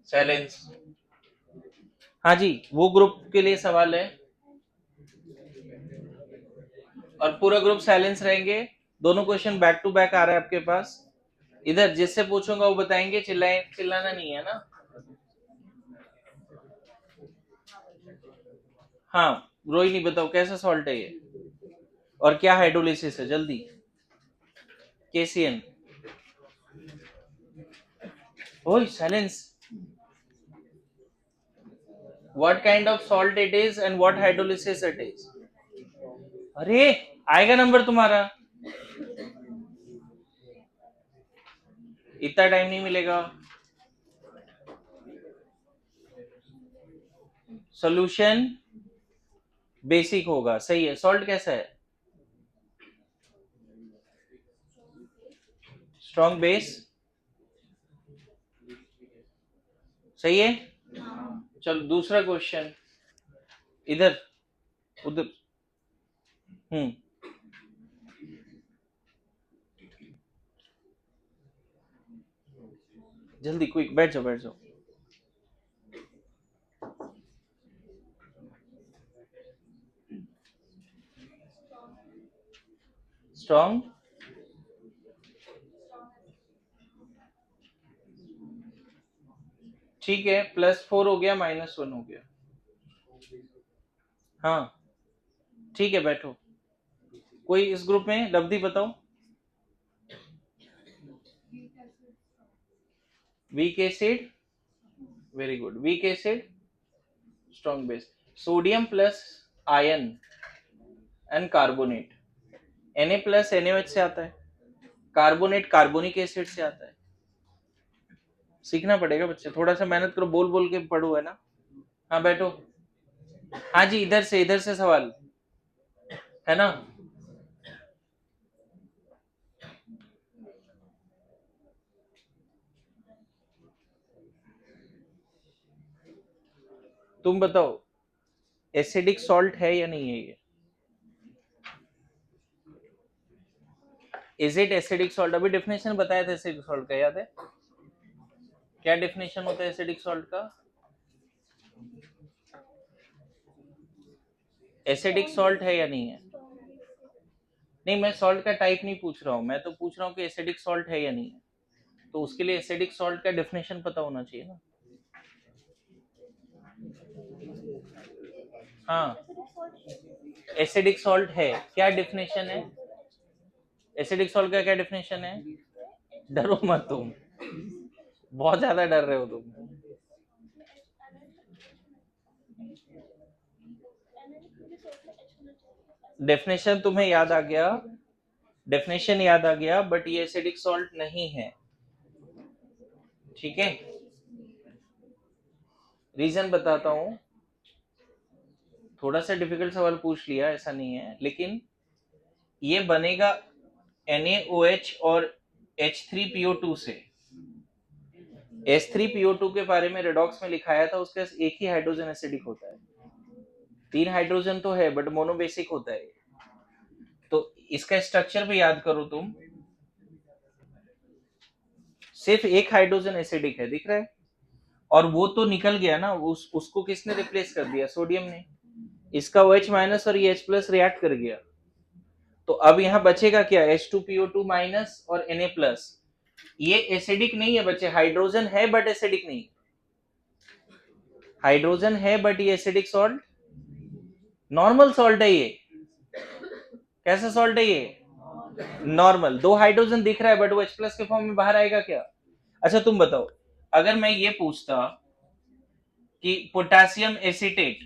साइलेंस, हाँ जी, वो ग्रुप के लिए सवाल है, और पूरा ग्रुप साइलेंस रहेंगे। दोनों क्वेश्चन बैक टू बैक आ रहा है आपके पास, इधर जिससे पूछूंगा वो बताएंगे, चिल्लाए, चिल्लाना नहीं है ना। हाँ रोहिणी बताओ कैसा सॉल्ट है ये, और क्या हाइड्रोलिसिस है, जल्दी। KCN। ओए silence. What kind of salt it is and what hydrolysis it is? अरे आएगा नंबर तुम्हारा, इतना टाइम नहीं मिलेगा। सोल्यूशन बेसिक होगा, सही है। सॉल्ट कैसा है? स्ट्रॉन्ग बेस, सही है। चलो दूसरा क्वेश्चन, इधर उधर। हम्म, जल्दी क्विक, बैठ जाओ बैठ जाओ। स्ट्रॉन्ग, ठीक है, +4 हो गया, -1 हो गया। हाँ ठीक है, बैठो। कोई इस ग्रुप में लब्धि बताओ। Weak acid, very good. Weak acid, strong base. Sodium plus ion and carbonate, Na+NaOH से आता है। कार्बोनेट कार्बोनिक एसिड से आता है। सीखना पड़ेगा बच्चे, थोड़ा सा मेहनत करो, बोल बोल के पढ़ो, है ना। हाँ बैठो। हाँ जी, इधर से सवाल है ना। तुम बताओ, एसिडिक सॉल्ट है या नहीं है ये? Is it acidic salt? अभी डेफिनेशन बताया था एसिडिक सॉल्ट का, याद है? क्या डेफिनेशन होता है एसिडिक सॉल्ट का? एसिडिक सॉल्ट है या नहीं है? नहीं, मैं सॉल्ट का टाइप नहीं पूछ रहा हूँ, मैं तो पूछ रहा हूँ कि एसिडिक सॉल्ट है या नहीं है। तो उसके लिए एसिडिक सॉल्ट का डेफिनेशन पता होना चाहिए ना। हाँ, एसिडिक सॉल्ट है, क्या डेफिनेशन है? एसिडिक सॉल्ट का क्या डेफिनेशन है? डरो मत तुम, बहुत ज्यादा डर रहे हो तुम। डेफिनेशन तुम्हें याद आ गया, डेफिनेशन याद आ गया, बट ये एसिडिक सॉल्ट नहीं है, ठीक है। रीजन बताता हूं, थोड़ा सा डिफिकल्ट सवाल पूछ लिया, ऐसा नहीं है, लेकिन ये बनेगा NaOH और H3PO2 से। H3PO2 के बारे में रेडॉक्स में लिखाया था, उसके एक ही हाइड्रोजन एसिडिक होता है। 3 हाइड्रोजन तो है बट मोनोबेसिक होता है। तो इसका स्ट्रक्चर भी याद करो तुम, सिर्फ एक हाइड्रोजन एसिडिक है, दिख रहा है। और वो तो निकल गया ना, उसको किसने रिप्लेस कर दिया? सोडियम ने। इसका OH- और ये H+ रिएक्ट कर गया। तो अब यहाँ बचेगा क्या? H2PO2- और Na+। ये एसिडिक नहीं है बच्चे, हाइड्रोजन है बट एसिडिक नहीं। हाइड्रोजन है बट ये एसिडिक सॉल्ट, नॉर्मल सॉल्ट है ये। कैसा सॉल्ट है ये? नॉर्मल। 2 हाइड्रोजन दिख रहा है बट वो H+ के फॉर्म में बाहर आएगा क्या? अच्छा तुम बताओ, अगर मैं ये पूछता कि पोटेशियम एसीटेट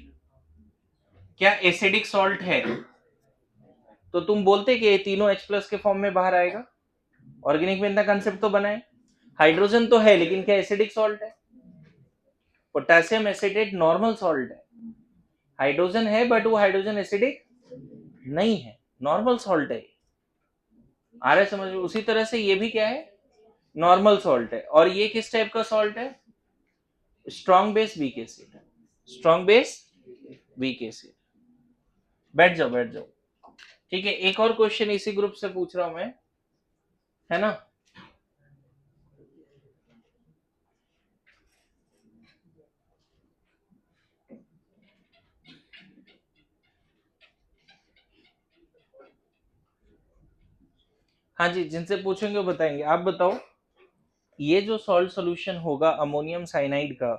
क्या एसिडिक सॉल्ट है, तो तुम बोलते कि ये तीनों H+ के फॉर्म में बाहर आएगा। ऑर्गेनिक में इतना कंसेप्ट तो बना है। हाइड्रोजन तो है लेकिन क्या एसिडिक सॉल्ट है? पोटेशियम एसिटेट नॉर्मल सॉल्ट है। हाइड्रोजन है बट वो हाइड्रोजन एसिडिक नहीं है, नॉर्मल सॉल्ट है। आ रहा है समझ में? उसी तरह से ये भी क्या है? नॉर्मल सॉल्ट है। और ये किस टाइप का सॉल्ट है? Strong base weak acid. Strong base weak acid. बैठ जाओ बैठ जाओ। ठीक है, एक और क्वेश्चन इसी ग्रुप से पूछ रहा हूं मैं, है ना। हाँ जी, जिनसे पूछेंगे वो बताएंगे। आप बताओ, ये जो सॉल्ट सॉल्यूशन होगा अमोनियम साइनाइड का,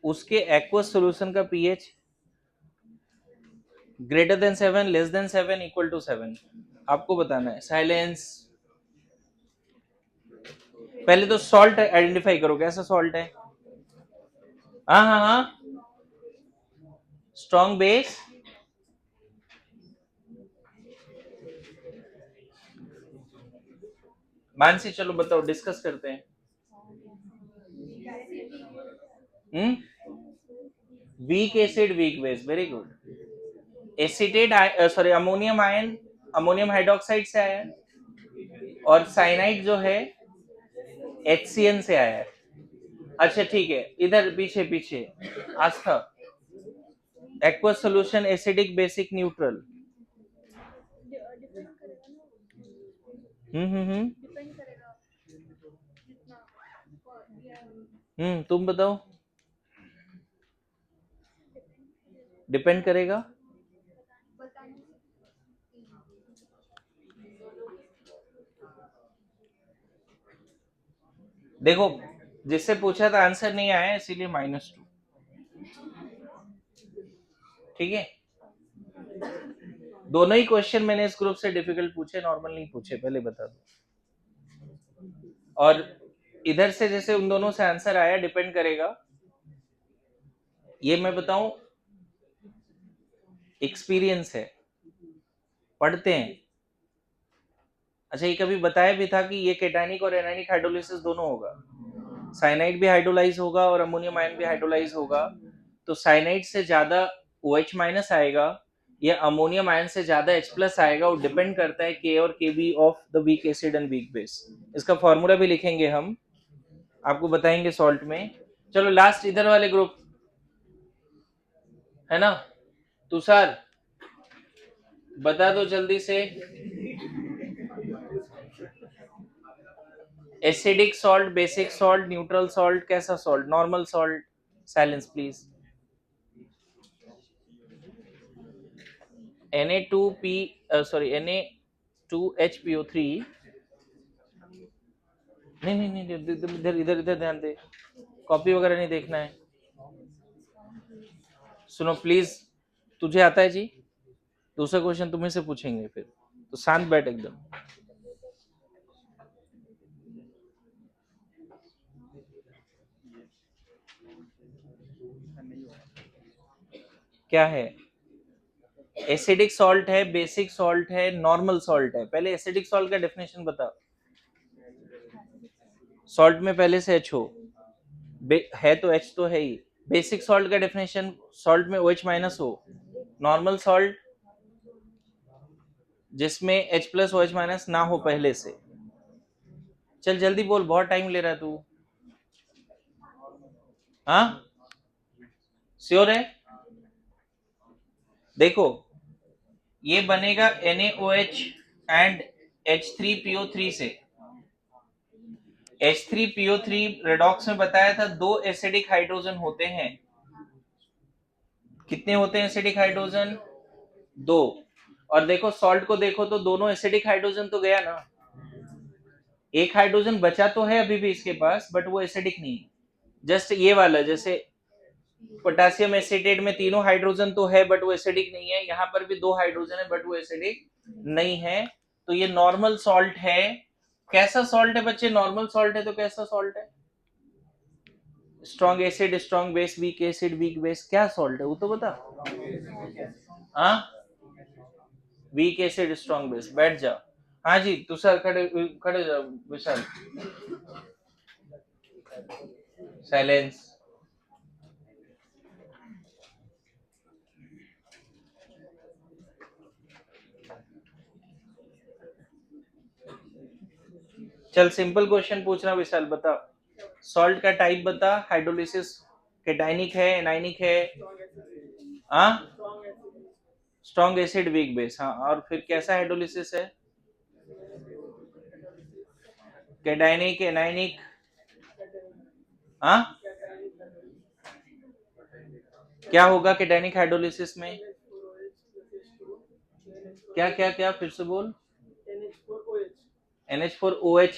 उसके एक्वस सॉल्यूशन का pH greater than 7, less than 7, equal to 7, आपको बताना है। साइलेंस। पहले तो सॉल्ट आइडेंटिफाई करो, कैसा सॉल्ट है। हाँ हाँ हाँ, स्ट्रॉन्ग बेस। मानसी चलो बताओ, डिस्कस करते हैं। Week acid weak base, very good. Acetate, sorry ammonium ion ammonium hydroxide से आया है, और साइनाइड जो है HCN से आया है। अच्छा ठीक है, इधर पीछे पीछे Aastha, aqueous solution acidic basic neutral. Hmm, तुम बताओ। डिपेंड करेगा। देखो, जिससे पूछा था आंसर नहीं आया, इसीलिए -2। ठीक है, दोनों ही क्वेश्चन मैंने इस ग्रुप से डिफिकल्ट पूछे, नॉर्मल नहीं पूछे, पहले बता दो। और इधर से जैसे उन दोनों से आंसर आया, डिपेंड करेगा। ये मैं बताऊं, एक्सपीरियंस है, पढ़ते हैं। अच्छा, ये कभी बताया भी था कि ये केटानिक और एनाइनिक हाइड्रोलिसिस दोनों होगा। साइनाइड भी हाइड्रोलाइज होगा और अमोनियम आयन भी हाइड्रोलाइज होगा। तो साइनाइड से ज्यादा OH- आएगा या अमोनियम आयन से ज्यादा H+ आएगा, वो डिपेंड करता है K और Kb of the weak acid and weak base. इसका फॉर्मूला भी लिखेंगे हम, आपको बताएंगे सॉल्ट में। चलो लास्ट इधर वाले ग्रुप है ना, तुषार बता दो जल्दी से। Acidic salt, basic salt, neutral salt, कैसा salt, normal salt. Silence please. Na2P, sorry Na2HPO3। नहीं नहीं नहीं, इधर इधर इधर ध्यान दे, कॉपी वगैरह नहीं देखना है। सुनो प्लीज, तुझे आता है जी, दूसरा क्वेश्चन तुम्हें से पूछेंगे फिर, तो शांत बैठ एकदम। क्या है, एसिडिक सॉल्ट है, बेसिक सॉल्ट है, नॉर्मल सॉल्ट है। पहले एसिडिक सॉल्ट का डेफिनेशन बता। सॉल्ट में पहले से H हो, है तो H तो है ही। बेसिक सॉल्ट का डेफिनेशन, सॉल्ट में OH- हो। नॉर्मल सॉल्ट जिसमें H+OH- ना हो पहले से। चल जल्दी बोल, बहुत टाइम ले रहा है तू। हाँ, श्योर है। देखो, ये बनेगा NaOH एंड H3PO3 से। H3PO3 रेडॉक्स में बताया था, दो एसिडिक हाइड्रोजन होते हैं। कितने होते हैं एसिडिक हाइड्रोजन? दो। और देखो सॉल्ट को देखो तो दोनों एसिडिक हाइड्रोजन तो गया ना, एक हाइड्रोजन बचा तो है अभी भी इसके पास, बट वो एसिडिक नहीं। जस्ट ये वाला, जैसे पोटेशियम एसिटेट में तीनों हाइड्रोजन तो है बट वो एसिडिक नहीं है, यहाँ पर भी दो हाइड्रोजन है बट वो एसिडिक नहीं है। तो ये नॉर्मल सॉल्ट है। कैसा सॉल्ट है बच्चे? नॉर्मल सॉल्ट है तो कैसा सॉल्ट है? Strong acid, strong base, weak acid, weak base, क्या सॉल्ट है वो तो बता। हाँ, वीक एसिड स्ट्रॉन्ग बेस, बैठ जा। हाँ जी तुषार, खड़े खड़े जाओ। विशाल, साइलेंस। चल सिंपल क्वेश्चन पूछ रहा विशाल, बता। सॉल्ट का टाइप बता, हाइड्रोलिसिस केटाइनिक है, एनाइनिक है। हाँ, स्ट्रॉन्ग एसिड वीक बेस, हाँ, और फिर कैसा हाइड्रोलिसिस है? केटाइनिक, एनाइनिक। हाँ, क्या होगा केटाइनिक हाइड्रोलिसिस में? क्या क्या क्या, फिर से बोल। NH4OH।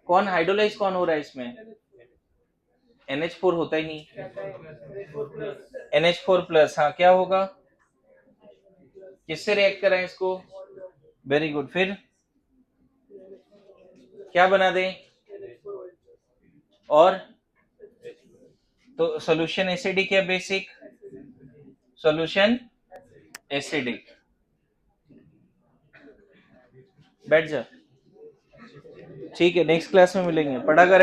कौन हाइड्रोलाइज कौन हो रहा है इसमें? NH4 होता ही नहीं। NH4+, हाँ, क्या होगा? किससे रिएक्ट कराएं इसको? Very good. फिर क्या बना दें? और तो सॉल्यूशन एसिडिक या बेसिक? Solution acidic. बैठ जा। ठीक है, नेक्स्ट क्लास में मिलेंगे। पढ़ा कर